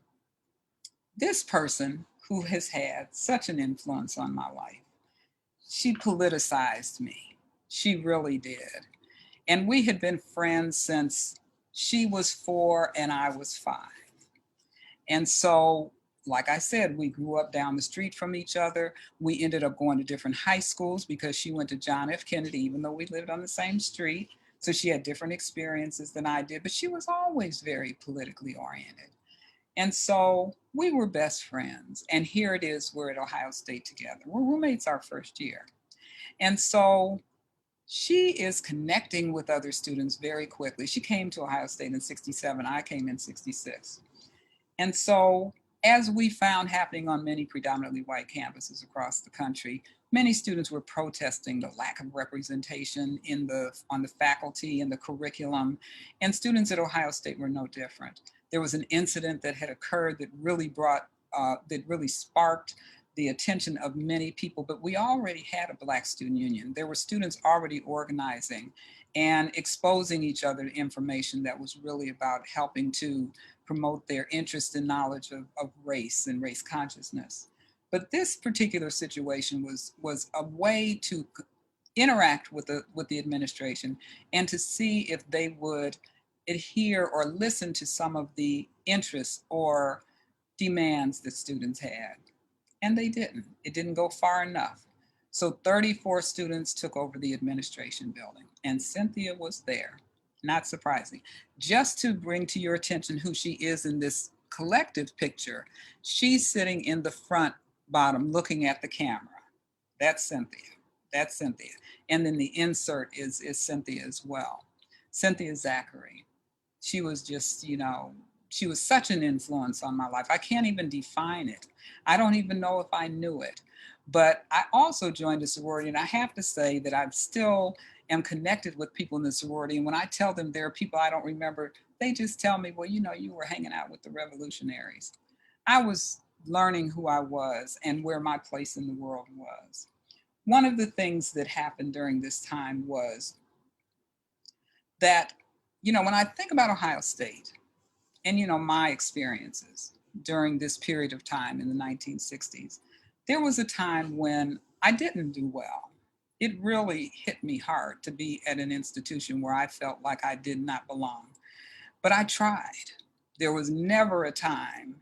this person who has had such an influence on my life, she politicized me. She really did. And we had been friends since she was 4 and I was 5. And so, like I said, we grew up down the street from each other. We ended up going to different high schools because she went to John F. Kennedy, even though we lived on the same street. So she had different experiences than I did, but she was always very politically oriented. And so we were best friends. And here it is, we're at Ohio State together. We're roommates our first year. And so she is connecting with other students very quickly. She came to Ohio State in 67. I came in 66. And so, as we found happening on many predominantly white campuses across the country, Many students were protesting the lack of representation on the faculty and the curriculum, and students at Ohio State were no different. There was an incident that had occurred that really sparked the attention of many people, but we already had a Black student union. There were students already organizing and exposing each other to information that was really about helping to promote their interest and knowledge of race and race consciousness. But this particular situation was a way to interact with the administration and to see if they would adhere or listen to some of the interests or demands that students had. And they didn't. It didn't go far enough. So 34 students took over the administration building, and Cynthia was there. Not surprising. Just to bring to your attention who she is in this collective picture, she's sitting in the front bottom looking at the camera. That's Cynthia. That's Cynthia. And then the insert is Cynthia as well. Cynthia Zachary. She was just, she was such an influence on my life. I can't even define it. I don't even know if I knew it. But I also joined a sorority, and I have to say that I still am connected with people in the sorority. And when I tell them there are people I don't remember, they just tell me, well, you were hanging out with the revolutionaries. I was learning who I was and where my place in the world was. One of the things that happened during this time was that, when I think about Ohio State and, my experiences during this period of time in the 1960s, there was a time when I didn't do well. It really hit me hard to be at an institution where I felt like I did not belong. But I tried. There was never a time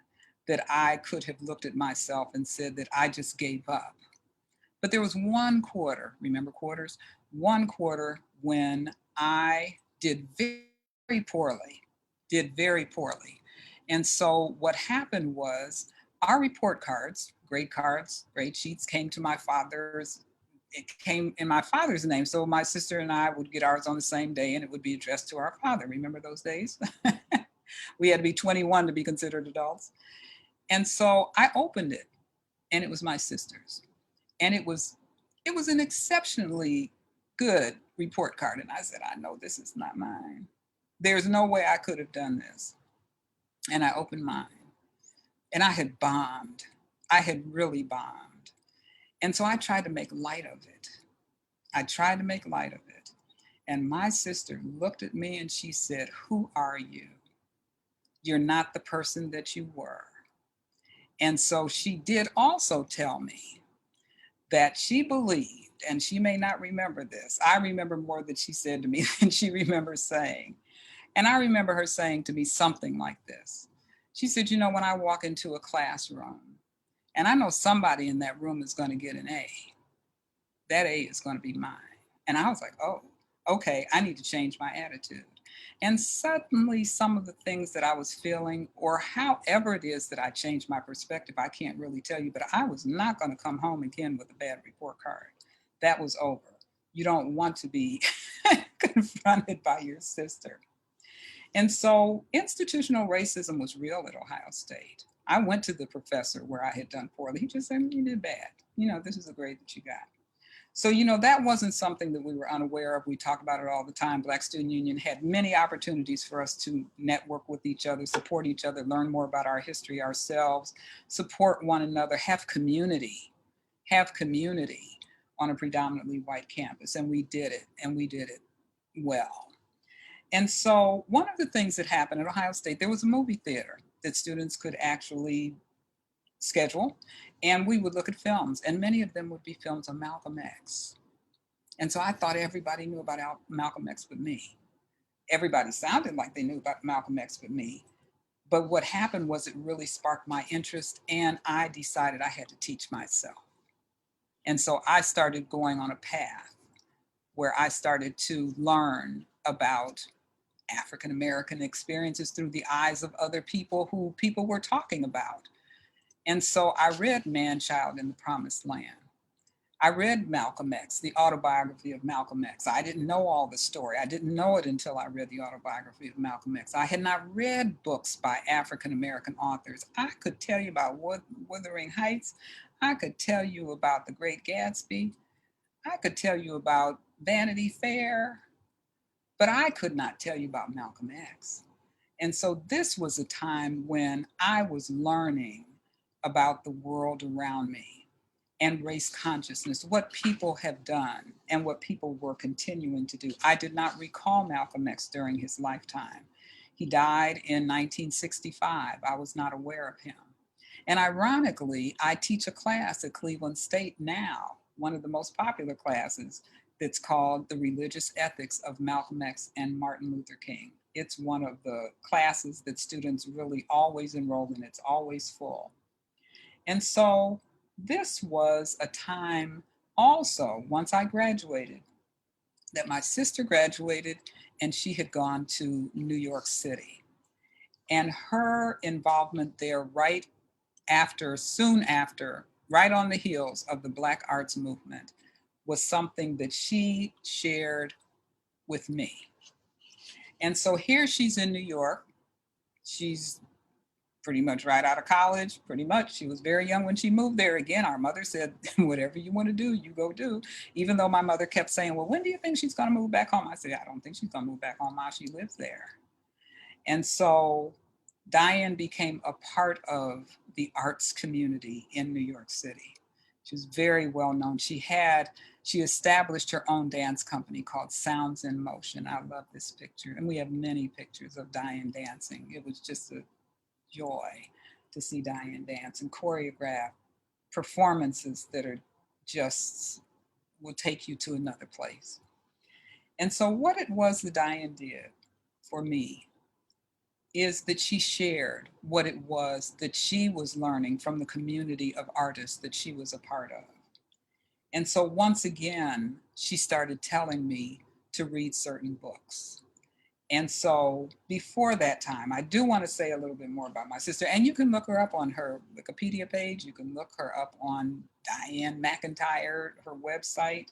that I could have looked at myself and said that I just gave up. But there was one quarter, remember quarters? One quarter when I did very poorly, did very poorly. And so what happened was our report cards, grade sheets came to my father's. It came in my father's name. So my sister and I would get ours on the same day and it would be addressed to our father. Remember those days? We had to be 21 to be considered adults. And so I opened it and it was my sister's. And it was an exceptionally good report card. And I said, I know this is not mine. There's no way I could have done this. And I opened mine. And I had bombed. I had really bombed. And so I tried to make light of it. And my sister looked at me and she said, who are you? You're not the person that you were. And so she did also tell me that she believed, and she may not remember this. I remember more that she said to me than she remembers saying. And I remember her saying to me something like this. She said, when I walk into a classroom and I know somebody in that room is going to get an A, that A is going to be mine. And I was like, oh, okay, I need to change my attitude. And suddenly some of the things that I was feeling, or however it is that I changed my perspective, I can't really tell you, but I was not going to come home again with a bad report card. That was over. You don't want to be confronted by your sister. And so institutional racism was real at Ohio State. I went to the professor where I had done poorly. He just said, you did bad. This is the grade that you got. So, that wasn't something that we were unaware of. We talk about it all the time. Black Student Union had many opportunities for us to network with each other, support each other, learn more about our history ourselves, support one another, have community on a predominantly white campus. And we did it well. And so one of the things that happened at Ohio State, there was a movie theater that students could actually schedule, and we would look at films, and many of them would be films on Malcolm X. And so I thought everybody knew about Malcolm X but me. Everybody sounded like they knew about Malcolm X but me. But what happened was it really sparked my interest, and I decided I had to teach myself. And so I started going on a path where I started to learn about African-American experiences through the eyes of other people who people were talking about. And so I read Man, Child in the Promised Land. I read Malcolm X, the autobiography of Malcolm X. I didn't know all the story. I didn't know it until I read the autobiography of Malcolm X. I had not read books by African-American authors. I could tell you about Wuthering Heights. I could tell you about The Great Gatsby. I could tell you about Vanity Fair, but I could not tell you about Malcolm X. And so this was a time when I was learning about the world around me and race consciousness, what people have done and what people were continuing to do. I did not recall Malcolm X during his lifetime. He died in 1965. I was not aware of him. And ironically, I teach a class at Cleveland State now, one of the most popular classes, that's called The Religious Ethics of Malcolm X and Martin Luther King. It's one of the classes that students really always enroll in. It's always full. And so this was a time also, once I graduated, that my sister graduated and she had gone to New York City. And her involvement there soon after, right on the heels of the Black Arts Movement, was something that she shared with me. And so here she's in New York. She's pretty much right out of college, pretty much. She was very young when she moved there. Again, our mother said, whatever you want to do, you go do. Even though my mother kept saying, well, when do you think she's going to move back home? I said, I don't think she's going to move back home, Ma. She lives there. And so Dianne became a part of the arts community in New York City. She was very well known. She established her own dance company called Sounds in Motion. I love this picture. And we have many pictures of Dianne dancing. It was just a joy to see Dianne dance and choreograph performances that are just will take you to another place. And so what it was that Dianne did for me is that she shared what it was that she was learning from the community of artists that she was a part of. And so once again, she started telling me to read certain books. And so before that time, I do want to say a little bit more about my sister. And you can look her up on her Wikipedia page. You can look her up on Dianne McIntyre, her website.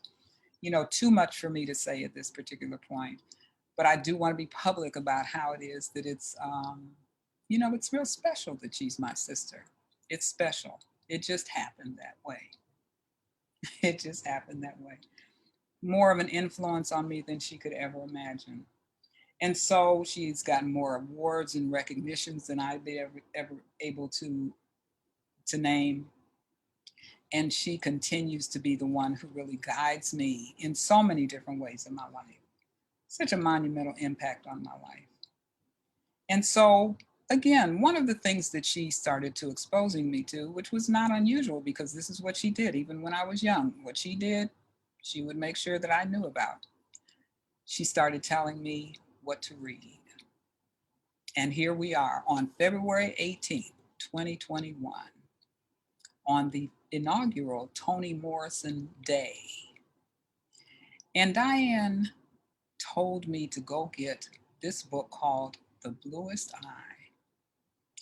Too much for me to say at this particular point. But I do want to be public about how it is that it's real special that she's my sister. It's special. It just happened that way. It just happened that way. More of an influence on me than she could ever imagine. And so she's gotten more awards and recognitions than I'd be ever able to name. And she continues to be the one who really guides me in so many different ways in my life. Such a monumental impact on my life. And so, again, one of the things that she started to exposing me to, which was not unusual because this is what she did, even when I was young, what she did, she would make sure that I knew about. She started telling me what to read. And here we are on February 18th, 2021, on the inaugural Toni Morrison Day. And Dianne told me to go get this book called The Bluest Eye.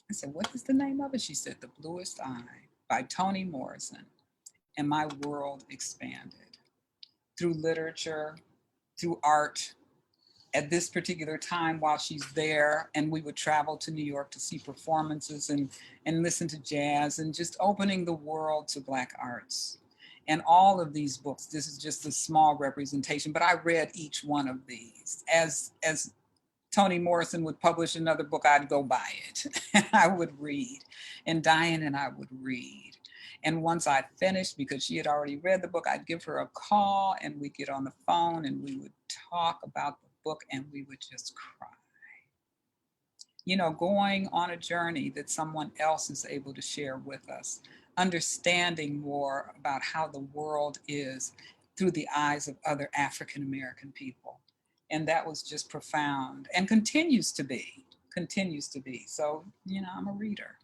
I said, what is the name of it? She said, The Bluest Eye by Toni Morrison. And my world expanded through literature, through art. At this particular time while she's there, and we would travel to New York to see performances and listen to jazz and just opening the world to Black arts. And all of these books, this is just a small representation, but I read each one of these. As Toni Morrison would publish another book, I'd go buy it and I would read. And Dianne and I would read. And once I finished, because she had already read the book, I'd give her a call and we'd get on the phone and we would talk about the book and we would just cry. Going on a journey that someone else is able to share with us, understanding more about how the world is through the eyes of other African American people. And that was just profound and continues to be. So, I'm a reader.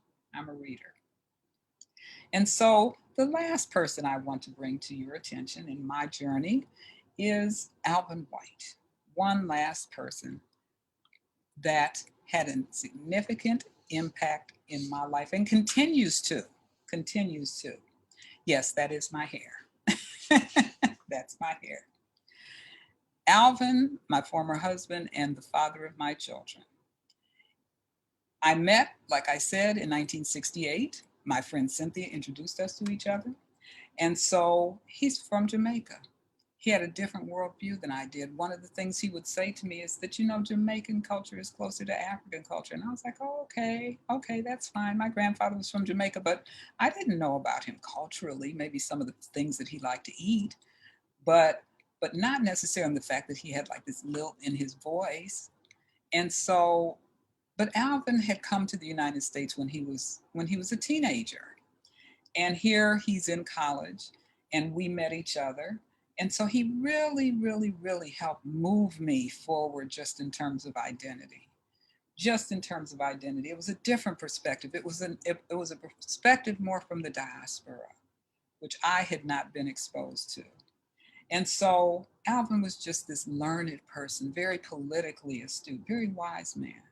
And so the last person I want to bring to your attention in my journey is Alvin Whyte. One last person that had a significant impact in my life and continues to. Yes, that is my hair. That's my hair. Alvin, my former husband and the father of my children. I met, like I said, in 1968. my friend Cynthia introduced us to each other. And so he's from Jamaica. He had a different worldview than I did. One of the things he would say to me is that, Jamaican culture is closer to African culture. And I was like, oh, okay, that's fine. My grandfather was from Jamaica, but I didn't know about him culturally, maybe some of the things that he liked to eat, but not necessarily the fact that he had like this lilt in his voice. And so, but Alvin had come to the United States when he was a teenager. And here he's in college and we met each other. And so he really, really, really helped move me forward just in terms of identity. Just in terms of identity. It was a different perspective. It was a perspective more from the diaspora, which I had not been exposed to. And so Alvin was just this learned person, very politically astute, very wise man,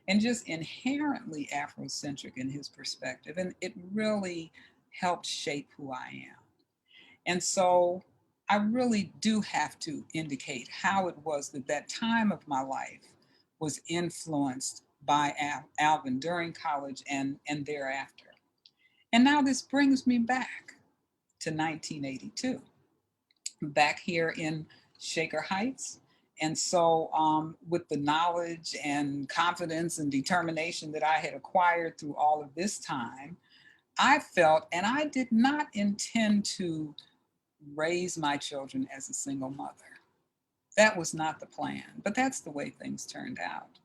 and just inherently Afrocentric in his perspective. And it really helped shape who I am. And so I really do have to indicate how it was that that time of my life was influenced by Alvin during college and thereafter. And now this brings me back to 1982, back here in Shaker Heights. And so, with the knowledge and confidence and determination that I had acquired through all of this time, I felt, and I did not intend to raise my children as a single mother. That was not the plan, but that's the way things turned out.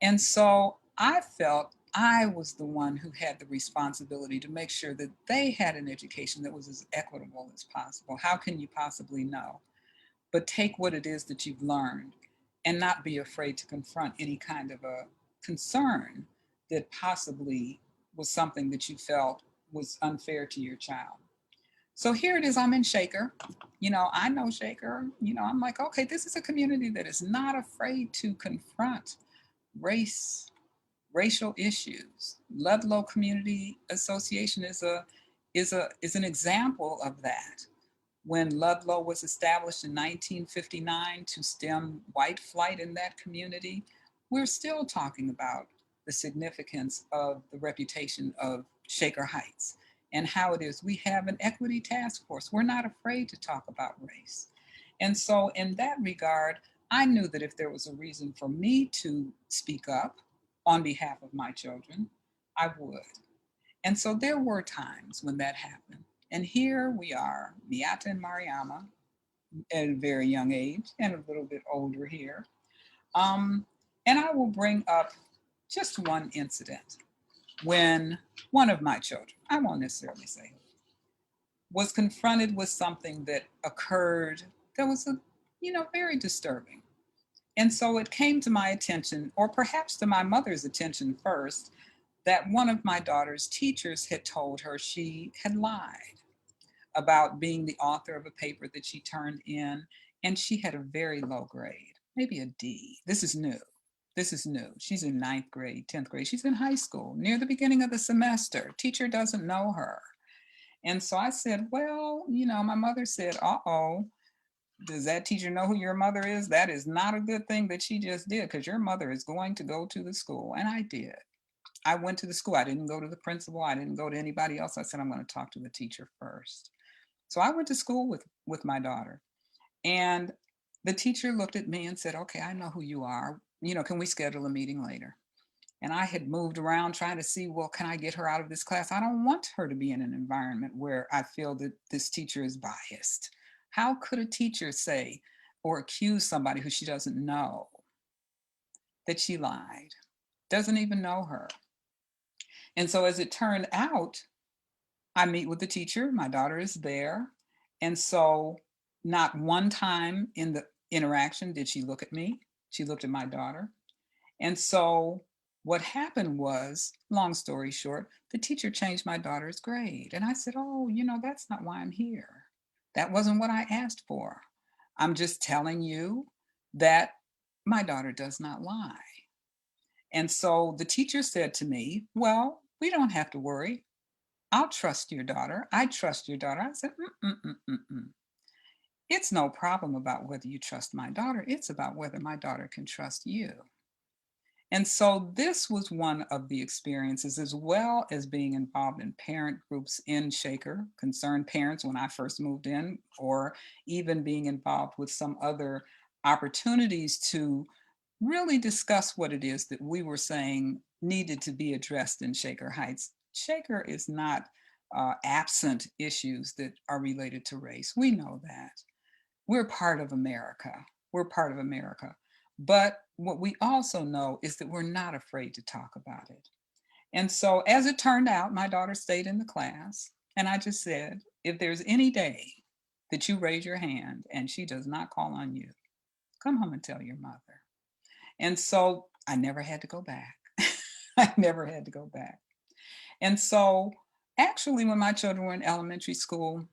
And so I felt I was the one who had the responsibility to make sure that they had an education that was as equitable as possible. How can you possibly know? But take what it is that you've learned and not be afraid to confront any kind of a concern that possibly was something that you felt was unfair to your child. So here it is, I'm in Shaker. I know Shaker. I'm like, okay, this is a community that is not afraid to confront race, racial issues. Ludlow Community Association is an example of that. When Ludlow was established in 1959 to stem white flight in that community, we're still talking about the significance of the reputation of Shaker Heights and how it is we have an equity task force. We're not afraid to talk about race. And so, in that regard, I knew that if there was a reason for me to speak up on behalf of my children, I would. And so there were times when that happened. And here we are, Miata and Mariama, at a very young age and a little bit older here. Um, and I will bring up just one incident when one of my children, I won't necessarily say, was confronted with something that occurred that was very disturbing. And so it came to my attention, or perhaps to my mother's attention first, that one of my daughter's teachers had told her she had lied about being the author of a paper that she turned in, and she had a very low grade, maybe a D. This is new. This is new. She's in ninth grade, 10th grade. She's in high school, near the beginning of the semester. Teacher doesn't know her. And so I said, well, my mother said, uh-oh, does that teacher know who your mother is? That is not a good thing that she just did, because your mother is going to go to the school. And I did. I went to the school. I didn't go to the principal. I didn't go to anybody else. I said, I'm going to talk to the teacher first. So I went to school with my daughter, and the teacher looked at me and said, okay, I know who you are. Can we schedule a meeting later? And I had moved around trying to see, well, can I get her out of this class? I don't want her to be in an environment where I feel that this teacher is biased. How could a teacher say or accuse somebody who she doesn't know that she lied, doesn't even know her? And so as it turned out, I meet with the teacher, my daughter is there. And so not one time in the interaction did she look at me. She looked at my daughter. And so what happened was, long story short, the teacher changed my daughter's grade. And I said, oh, that's not why I'm here. That wasn't what I asked for. I'm just telling you that my daughter does not lie. And so the teacher said to me, well, we don't have to worry. I'll trust your daughter. I trust your daughter. I said, mm-mm-mm-mm-mm. It's no problem about whether you trust my daughter. It's about whether my daughter can trust you. And so this was one of the experiences, as well as being involved in parent groups in Shaker, concerned parents when I first moved in, or even being involved with some other opportunities to really discuss what it is that we were saying needed to be addressed in Shaker Heights. Shaker is not absent issues that are related to race. We know that. We're part of America. We're part of America. But what we also know is that we're not afraid to talk about it. And so, as it turned out, my daughter stayed in the class. And I just said, if there's any day that you raise your hand and she does not call on you, come home and tell your mother. And so I never had to go back. I never had to go back. And so, actually, when my children were in elementary school,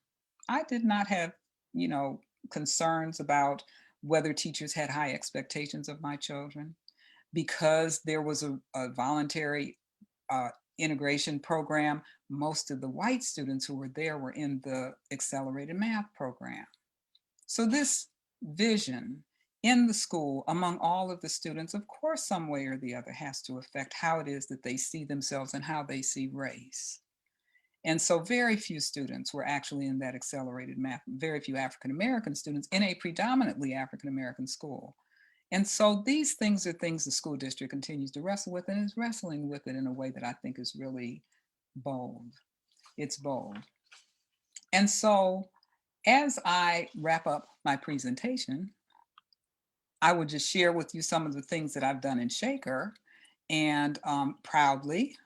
I did not have, you know, concerns about whether teachers had high expectations of my children because there was a voluntary uh, integration program. Most of the white students who were there were in the accelerated math program. So this vision in the school among all of the students, of course, some way or the other has to affect how it is that they see themselves and how they see race. And so very few students were actually in that accelerated math, very few African American students in a predominantly African American school. And so these things are things the school district continues to wrestle with and is wrestling with it in a way that I think is really bold. It's bold. And so as I wrap up my presentation, I would just share with you some of the things that I've done in Shaker. And proudly,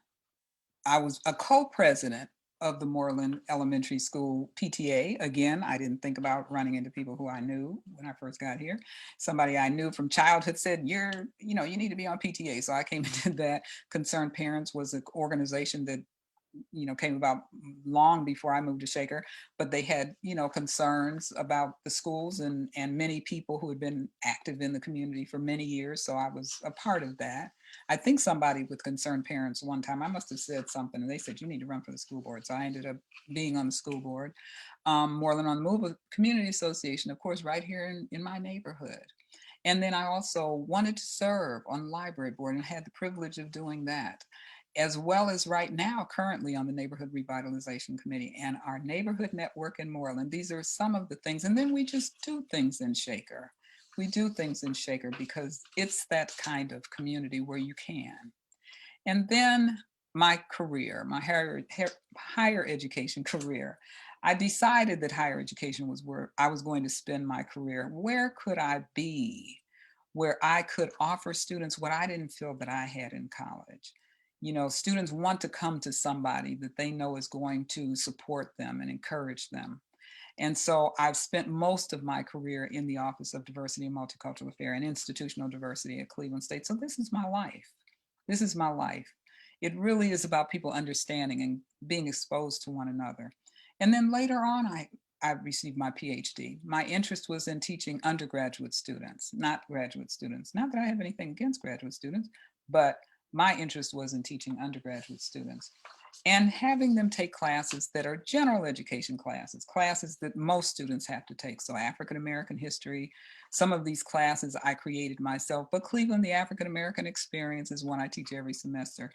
I was a co-president of the Moreland Elementary School PTA. Again, I didn't think about running into people who I knew when I first got here. Somebody I knew from childhood said, you need to be on PTA. So I came and did that. Concerned Parents was an organization that came about long before I moved to Shaker, but they had, concerns about the schools and many people who had been active in the community for many years. So I was a part of that. I think somebody with Concerned Parents one time, I must have said something and they said, you need to run for the school board. So I ended up being on the school board. Moreland on the Move Community Association, of course, right here in my neighborhood. And then I also wanted to serve on the library board and had the privilege of doing that, as well as right now currently on the Neighborhood Revitalization Committee and our neighborhood network in Moreland. These are some of the things. And then we just do things in Shaker. We do things in Shaker because it's that kind of community where you can. And then my career, my higher education career, I decided that higher education was where I was going to spend my career. Where could I be where I could offer students what I didn't feel that I had in college? Students want to come to somebody that they know is going to support them and encourage them. And so I've spent most of my career in the Office of Diversity and Multicultural Affairs and Institutional Diversity at Cleveland State. So this is my life. This is my life. It really is about people understanding and being exposed to one another. And then later on, I received my PhD. My interest was in teaching undergraduate students, not graduate students. Not that I have anything against graduate students, but my interest was in teaching undergraduate students and having them take classes that are general education classes, classes that most students have to take. So African American history, some of these classes I created myself, but Cleveland, the African American experience is one I teach every semester.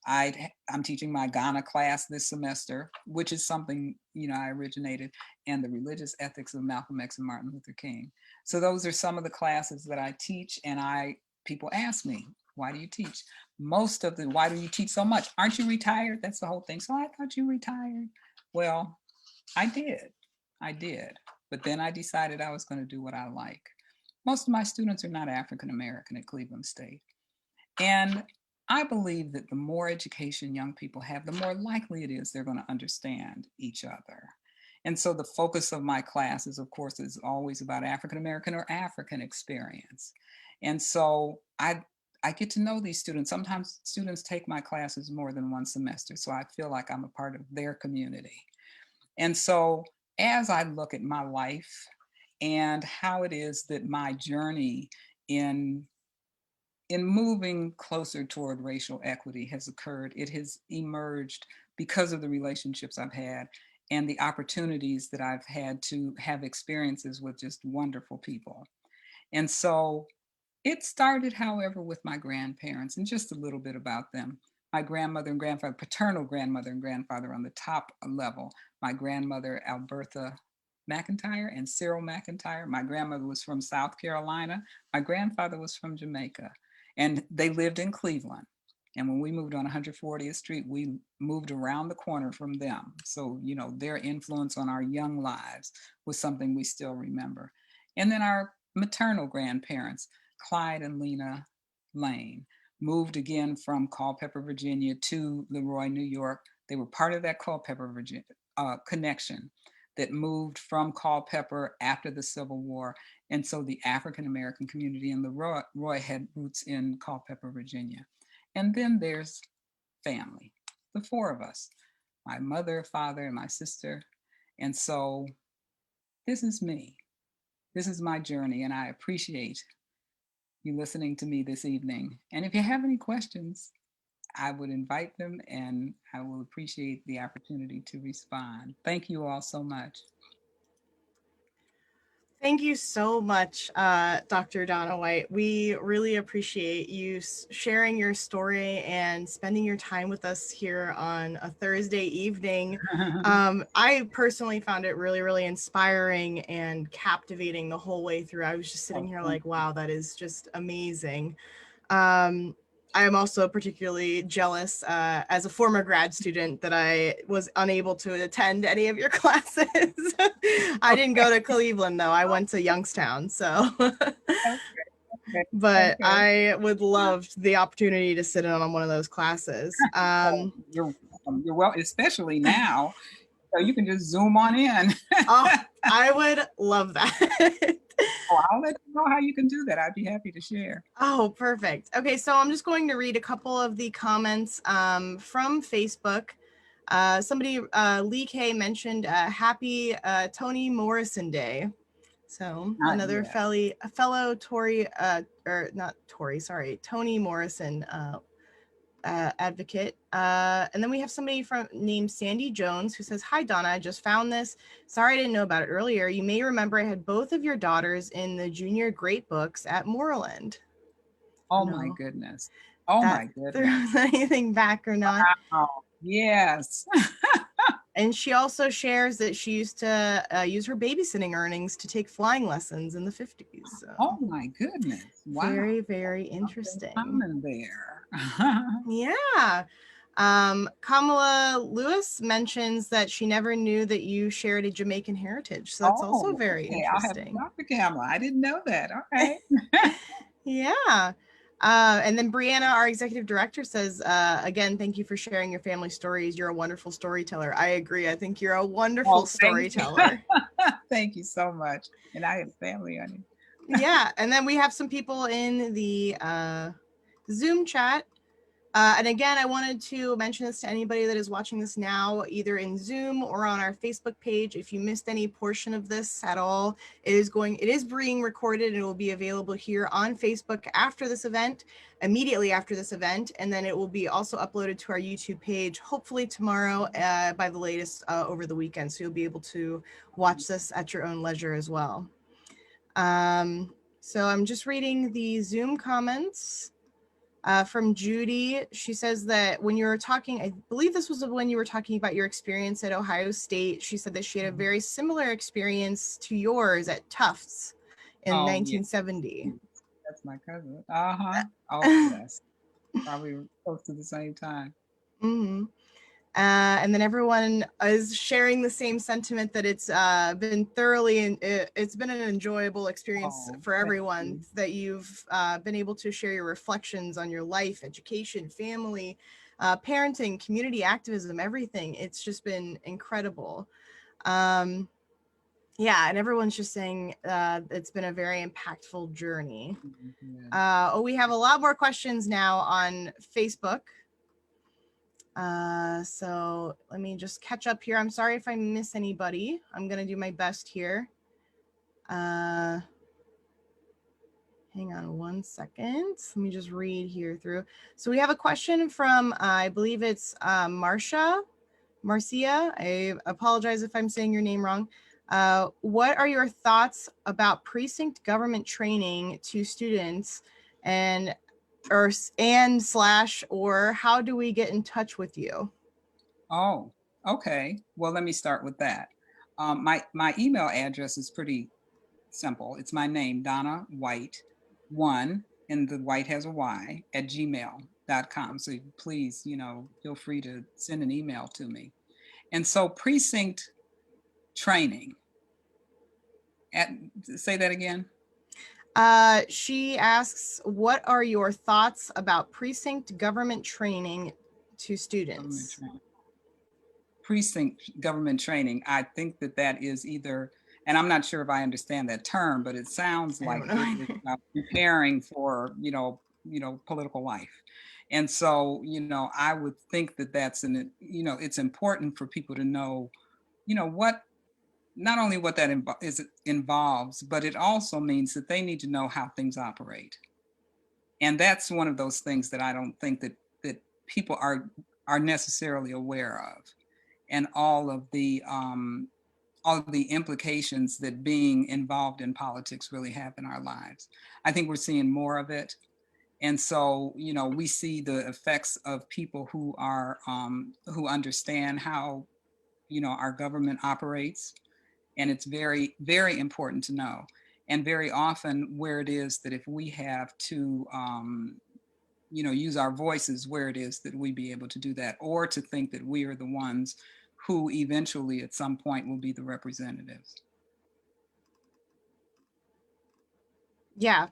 I'm teaching my Ghana class this semester, which is something, I originated, and the religious ethics of Malcolm X and Martin Luther King. So those are some of the classes that I teach, and people ask me, why do you teach? Why do you teach so much? Aren't you retired? That's the whole thing. So I thought you retired. Well, I did. But then I decided I was going to do what I like. Most of my students are not African American at Cleveland State. And I believe that the more education young people have, the more likely it is they're going to understand each other. And so the focus of my classes, of course, is always about African American or African experience. And so I get to know these students. Sometimes students take my classes more than one semester, so I feel like I'm a part of their community. And so as I look at my life and how it is that my journey in moving closer toward racial equity has occurred, it has emerged because of the relationships I've had and the opportunities that I've had to have experiences with just wonderful people. And so It started, however, with my grandparents, and just a little bit about them. My grandmother and grandfather, paternal grandmother and grandfather on the top level. My grandmother, Alberta McIntyre and Cyril McIntyre. My grandmother was from South Carolina. My grandfather was from Jamaica. And they lived in Cleveland. And when we moved on 140th Street, we moved around the corner from them. So, you know, their influence on our young lives was something we still remember. And then our maternal grandparents, Clyde and Lena Lane, moved again from Culpeper, Virginia to Leroy, New York. They were part of that Culpeper, Virginia connection that moved from Culpeper after the Civil War. And so the African American community in Leroy had roots in Culpeper, Virginia. And then there's family, the four of us, my mother, father, and my sister. And so this is me. This is my journey, and I appreciate you listening to me this evening. And if you have any questions, I would invite them, and I will appreciate the opportunity to respond. Thank you all so much. Thank you so much, Dr. Donna Whyte. We really appreciate you sharing your story and spending your time with us here on a Thursday evening. I personally found it really, really inspiring and captivating the whole way through. I was just sitting here like, wow, that is just amazing. I am also particularly jealous as a former grad student that I was unable to attend any of your classes. I didn't go to Cleveland though. I went to Youngstown. So, but I would love the opportunity to sit in on one of those classes. You're welcome. You're well, especially now. So you can just zoom on in. Oh, I would love that. Oh, I'll let you know how you can do that. I'd be happy to share. Oh, perfect. Okay, so I'm just going to read a couple of the comments from Facebook. Somebody, Lee K mentioned happy Toni Morrison Day. So another fellow Tory, or not Tory, sorry, Toni Morrison advocate. And then we have somebody named Sandy Jones who says, hi, Donna, I just found this. Sorry, I didn't know about it earlier. You may remember I had both of your daughters in the junior great books at Moreland. Oh my goodness. Oh my goodness. Throws anything back or not. Wow. Yes. And she also shares that she used to use her babysitting earnings to take flying lessons in the 50s. So. Oh my goodness. Wow. Very, very interesting. Common there. Yeah. Kamala Lewis mentions that she never knew that you shared a Jamaican heritage. So that's also very interesting. I'll have Dr. Kamala. I didn't know that. Okay. Yeah. And then Brianna, our executive director, says, again, thank you for sharing your family stories. You're a wonderful storyteller. I agree. I think you're a wonderful storyteller. Thank you so much. And I have family on you. Yeah. And then we have some people in the Zoom chat. And again, I wanted to mention this to anybody that is watching this now, either in Zoom or on our Facebook page. If you missed any portion of this at all, it is being recorded and it will be available here on Facebook after this event, immediately after this event. And then it will be also uploaded to our YouTube page, hopefully tomorrow by the latest over the weekend. So you'll be able to watch this at your own leisure as well. So I'm just reading the Zoom comments. From Judy, she says that when you were talking, I believe this was when you were talking about your experience at Ohio State, she said that she had a very similar experience to yours at Tufts in 1970. Yeah. That's my cousin. Oh, yes. Probably close to the same time. Mm-hmm. And then everyone is sharing the same sentiment that it's been thoroughly, and it's been an enjoyable experience for everyone, that you've been able to share your reflections on your life, education, family, parenting, community activism, everything. It's just been incredible. Yeah, and everyone's just saying it's been a very impactful journey. We have a lot more questions now on Facebook. So let me just catch up here. I'm sorry if I miss anybody. I'm going to do my best here. Hang on one second. Let me just read here through. So we have a question from, I believe it's Marcia. I apologize if I'm saying your name wrong. What are your thoughts about precinct government training to students and or how do we get in touch with you? Oh, okay. Well, let me start with that. My email address is pretty simple. It's my name, Donna Whyte, one, and the White has a Y, at gmail.com. So please, feel free to send an email to me. And so precinct training, at, say that again. She asks, what are your thoughts about precinct government training to Government students? training. Precinct government training. I think that is either, and I'm not sure if I understand that term, but it sounds I like don't it is know. about preparing for, political life. And so, I would think that it's important for people to know, what, not only what that involves, but it also means that they need to know how things operate. And that's one of those things that I don't think that people are necessarily aware of, and all of the implications that being involved in politics really have in our lives. I think we're seeing more of it. And so, we see the effects of people who understand how, our government operates. And it's very, very important to know. And very often where it is that if we have to, use our voices, where it is that we be able to do that, or to think that we are the ones who eventually at some point will be the representatives. Yeah.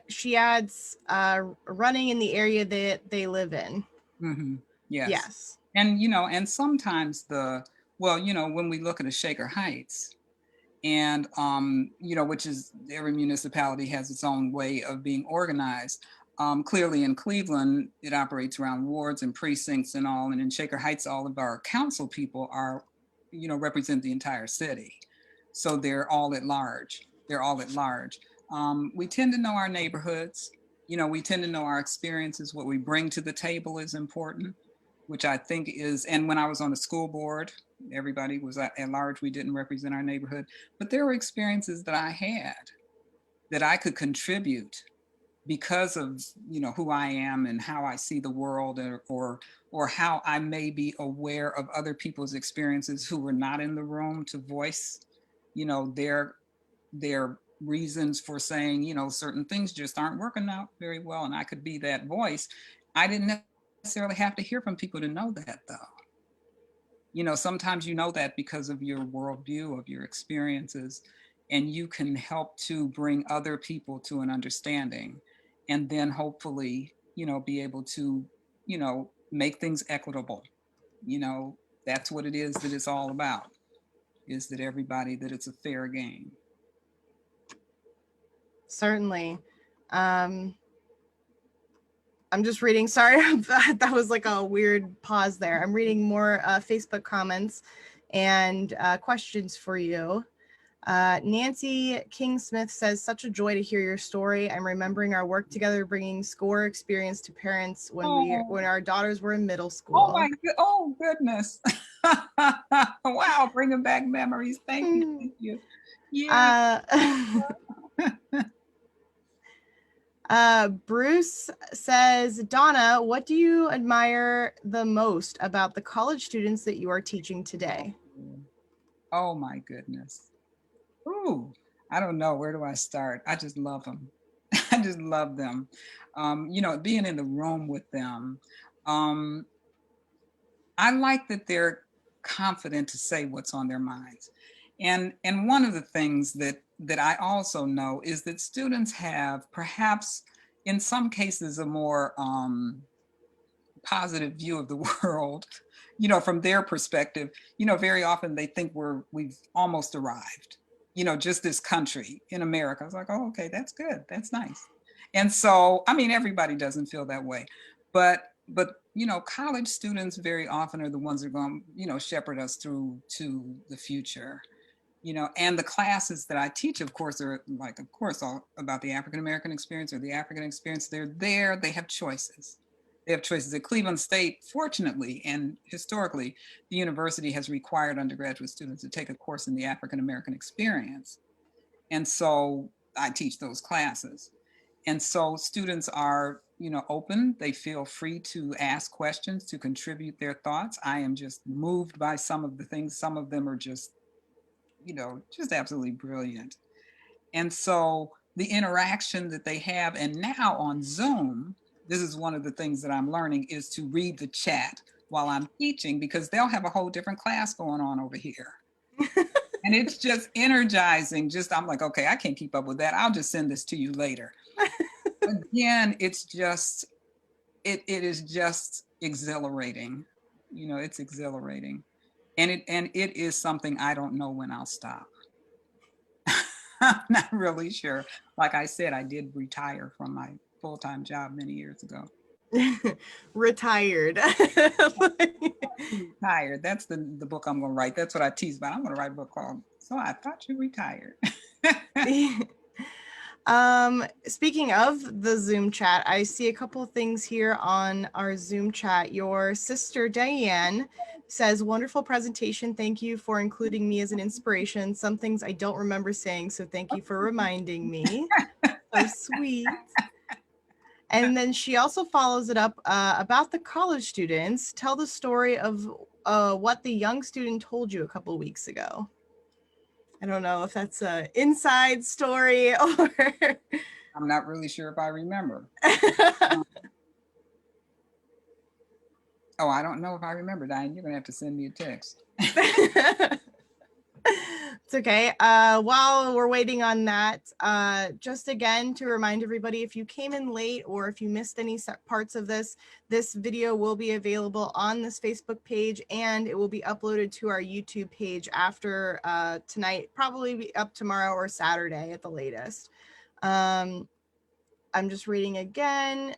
She adds running in the area that they live in. Mm-hmm. Yes. Yes. And, and sometimes when we look at a Shaker Heights, and, which is every municipality has its own way of being organized. Clearly in Cleveland, it operates around wards and precincts and all. And in Shaker Heights, all of our council people represent the entire city. So they're all at large. They're all at large. We tend to know our neighborhoods. We tend to know our experiences. What we bring to the table is important, which I think is, and when I was on the school board, everybody was at large. We didn't represent our neighborhood, but there were experiences that I had that I could contribute because of, who I am and how I see the world, or how I may be aware of other people's experiences who were not in the room to voice, their reasons for saying, certain things just aren't working out very well. And I could be that voice. I didn't necessarily have to hear from people to know that, though. Sometimes that because of your worldview, of your experiences, and you can help to bring other people to an understanding, and then hopefully, be able to, make things equitable. That's what it is that it's all about, is that that it's a fair game. Certainly. I'm just reading. Sorry, that was like a weird pause there. I'm reading more Facebook comments and questions for you. Nancy King Smith says, such a joy to hear your story. I'm remembering our work together, bringing SCORE experience to parents when our daughters were in middle school. Oh goodness. Wow, bringing back memories. Thank you. Yeah. Bruce says, Donna, what do you admire the most about the college students that you are teaching today? Oh my goodness. Ooh, I don't know. Where do I start? I just love them. I just love them. Being in the room with them. I like that they're confident to say what's on their minds. And one of the things that I also know is that students have perhaps in some cases a more positive view of the world, from their perspective. Very often they think we've almost arrived, just this country in America. I was like, oh, okay, that's good. That's nice. And so, I mean, everybody doesn't feel that way, but college students very often are the ones that are going to, shepherd us through to the future. And the classes that I teach, of course, are like, of course, all about the African American experience or the African experience. They're there, they have choices. They have choices. At Cleveland State, fortunately and historically, the university has required undergraduate students to take a course in the African American experience. And so I teach those classes. And so students are, open. They feel free to ask questions, to contribute their thoughts. I am just moved by some of the things. Some of them are just, just absolutely brilliant. And so the interaction that they have, and now on Zoom, this is one of the things that I'm learning, is to read the chat while I'm teaching, because they'll have a whole different class going on over here. And it's just energizing. I'm like, okay, I can't keep up with that. I'll just send this to you later. Again, it's just, it is just exhilarating. It's exhilarating. And it is something I don't know when I'll stop. I'm not really sure. Like I said, I did retire from my full-time job many years ago. Retired. Retired. That's the book I'm going to write. That's what I tease about. I'm going to write a book called So I Thought You Retired. Speaking of the Zoom chat, I see a couple of things here on our Zoom chat. Your sister Dianne says, wonderful presentation. Thank you for including me as an inspiration. Some things I don't remember saying, so thank you for reminding me. So sweet. And then she also follows it up about the college students. Tell the story of what the young student told you a couple of weeks ago. I don't know if that's an inside story or... I'm not really sure if I remember. Oh, I don't know if I remember, Diane. You're going to have to send me a text. It's okay. While we're waiting on that, just again to remind everybody, if you came in late or if you missed any parts of this video will be available on this Facebook page, and it will be uploaded to our YouTube page after tonight, probably be up tomorrow or Saturday at the latest. I'm just reading again.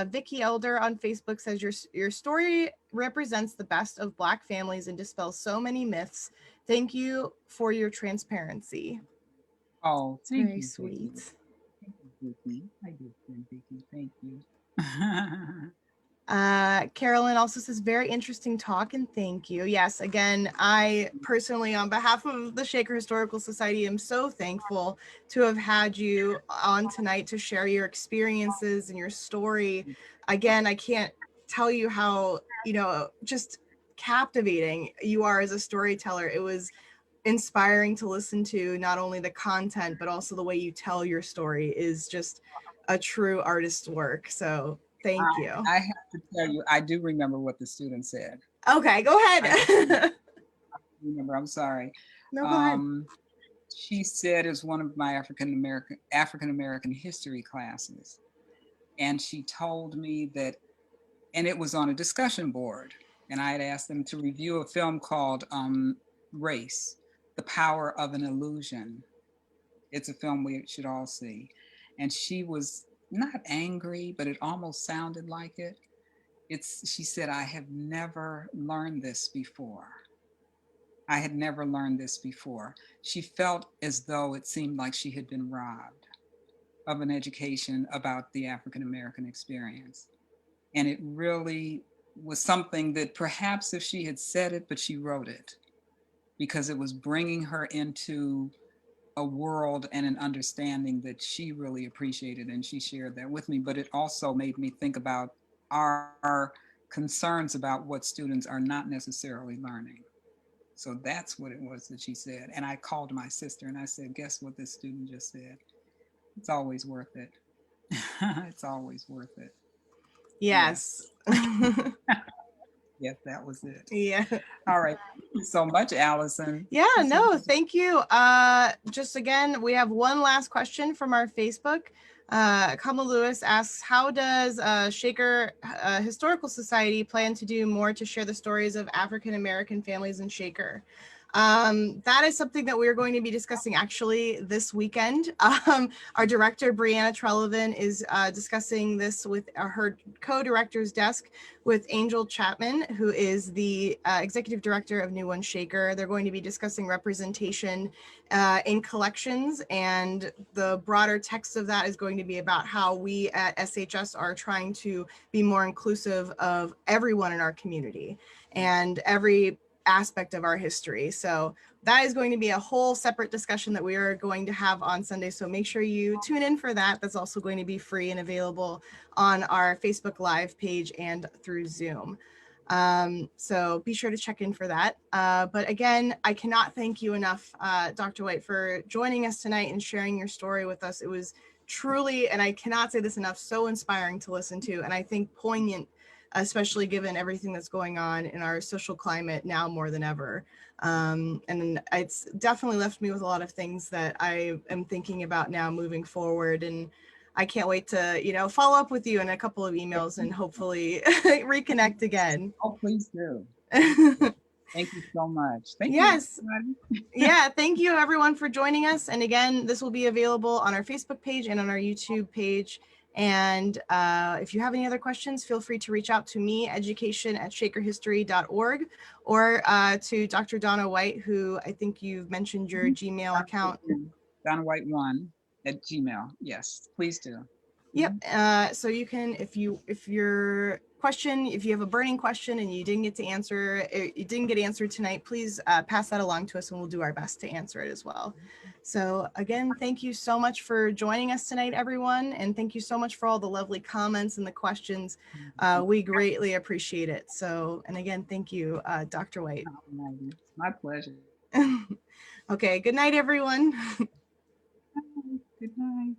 Vicky Elder on Facebook says, your story represents the best of Black families and dispels so many myths. Thank you for your transparency. Oh, it's very sweet. Thank you, Vicky. I did send Vicky. Thank you. Carolyn also says, very interesting talk, and thank you. Yes, again, I personally, on behalf of the Shaker Historical Society, am so thankful to have had you on tonight to share your experiences and your story. Again, I can't tell you how, just captivating you are as a storyteller. It was inspiring to listen to. Not only the content, but also the way you tell your story is just a true artist's work. So thank you. I have to tell you, I do remember what the student said. Okay, go ahead. I remember, I'm sorry. No, go ahead. She said it's one of my African American history classes. And she told me that, and it was on a discussion board. And I had asked them to review a film called Race, The Power of an Illusion. It's a film we should all see. And she was not angry, but it almost sounded like it. She said, I have never learned this before. I had never learned this before. She felt as though it seemed like she had been robbed of an education about the African American experience. And it really was something that perhaps if she had said it, but she wrote it, because it was bringing her into a world and an understanding that she really appreciated, and she shared that with me. But it also made me think about our concerns about what students are not necessarily learning. So that's what it was that she said. And I called my sister and I said, guess what this student just said? It's always worth it. It's always worth it. Yes. Yes, that was it. Yeah. All right. Thank you so much, Allison. Yeah, no, thank you. Just again, we have one last question from our Facebook. Kamala Lewis asks, how does Shaker Historical Society plan to do more to share the stories of African American families in Shaker? That is something that we're going to be discussing actually this weekend. Our director, Brianna Trelevan, is discussing this with her co-director's desk with Angel Chapman, who is the executive director of New One Shaker. They're going to be discussing representation in collections, and the broader text of that is going to be about how we at SHS are trying to be more inclusive of everyone in our community. And every aspect of our history. So that is going to be a whole separate discussion that we are going to have on Sunday. So make sure you tune in for that. That's also going to be free and available on our Facebook Live page and through Zoom. So be sure to check in for that. But again, I cannot thank you enough, Dr. Whyte, for joining us tonight and sharing your story with us. It was truly, and I cannot say this enough, so inspiring to listen to, and I think poignant, especially given everything that's going on in our social climate now more than ever. And it's definitely left me with a lot of things that I am thinking about now moving forward. And I can't wait to, follow up with you in a couple of emails and hopefully reconnect again. Oh, please do. Thank you so much. Thank you, Yes. everybody. Yeah, thank you everyone for joining us. And again, this will be available on our Facebook page and on our YouTube page. And if you have any other questions, feel free to reach out to me, education@shakerhistory.org, or to Dr. Donna Whyte, who I think you've mentioned your Gmail account. Donna Whyte 1 at Gmail. Yes, please do. Yep. So you can, if you have a burning question and you didn't get answered tonight, please pass that along to us and we'll do our best to answer it as well. So again, thank you so much for joining us tonight, everyone. And thank you so much for all the lovely comments and the questions. We greatly appreciate it. So, and again, thank you, Dr. Whyte. It's my pleasure. Okay. Good night, everyone. Good night.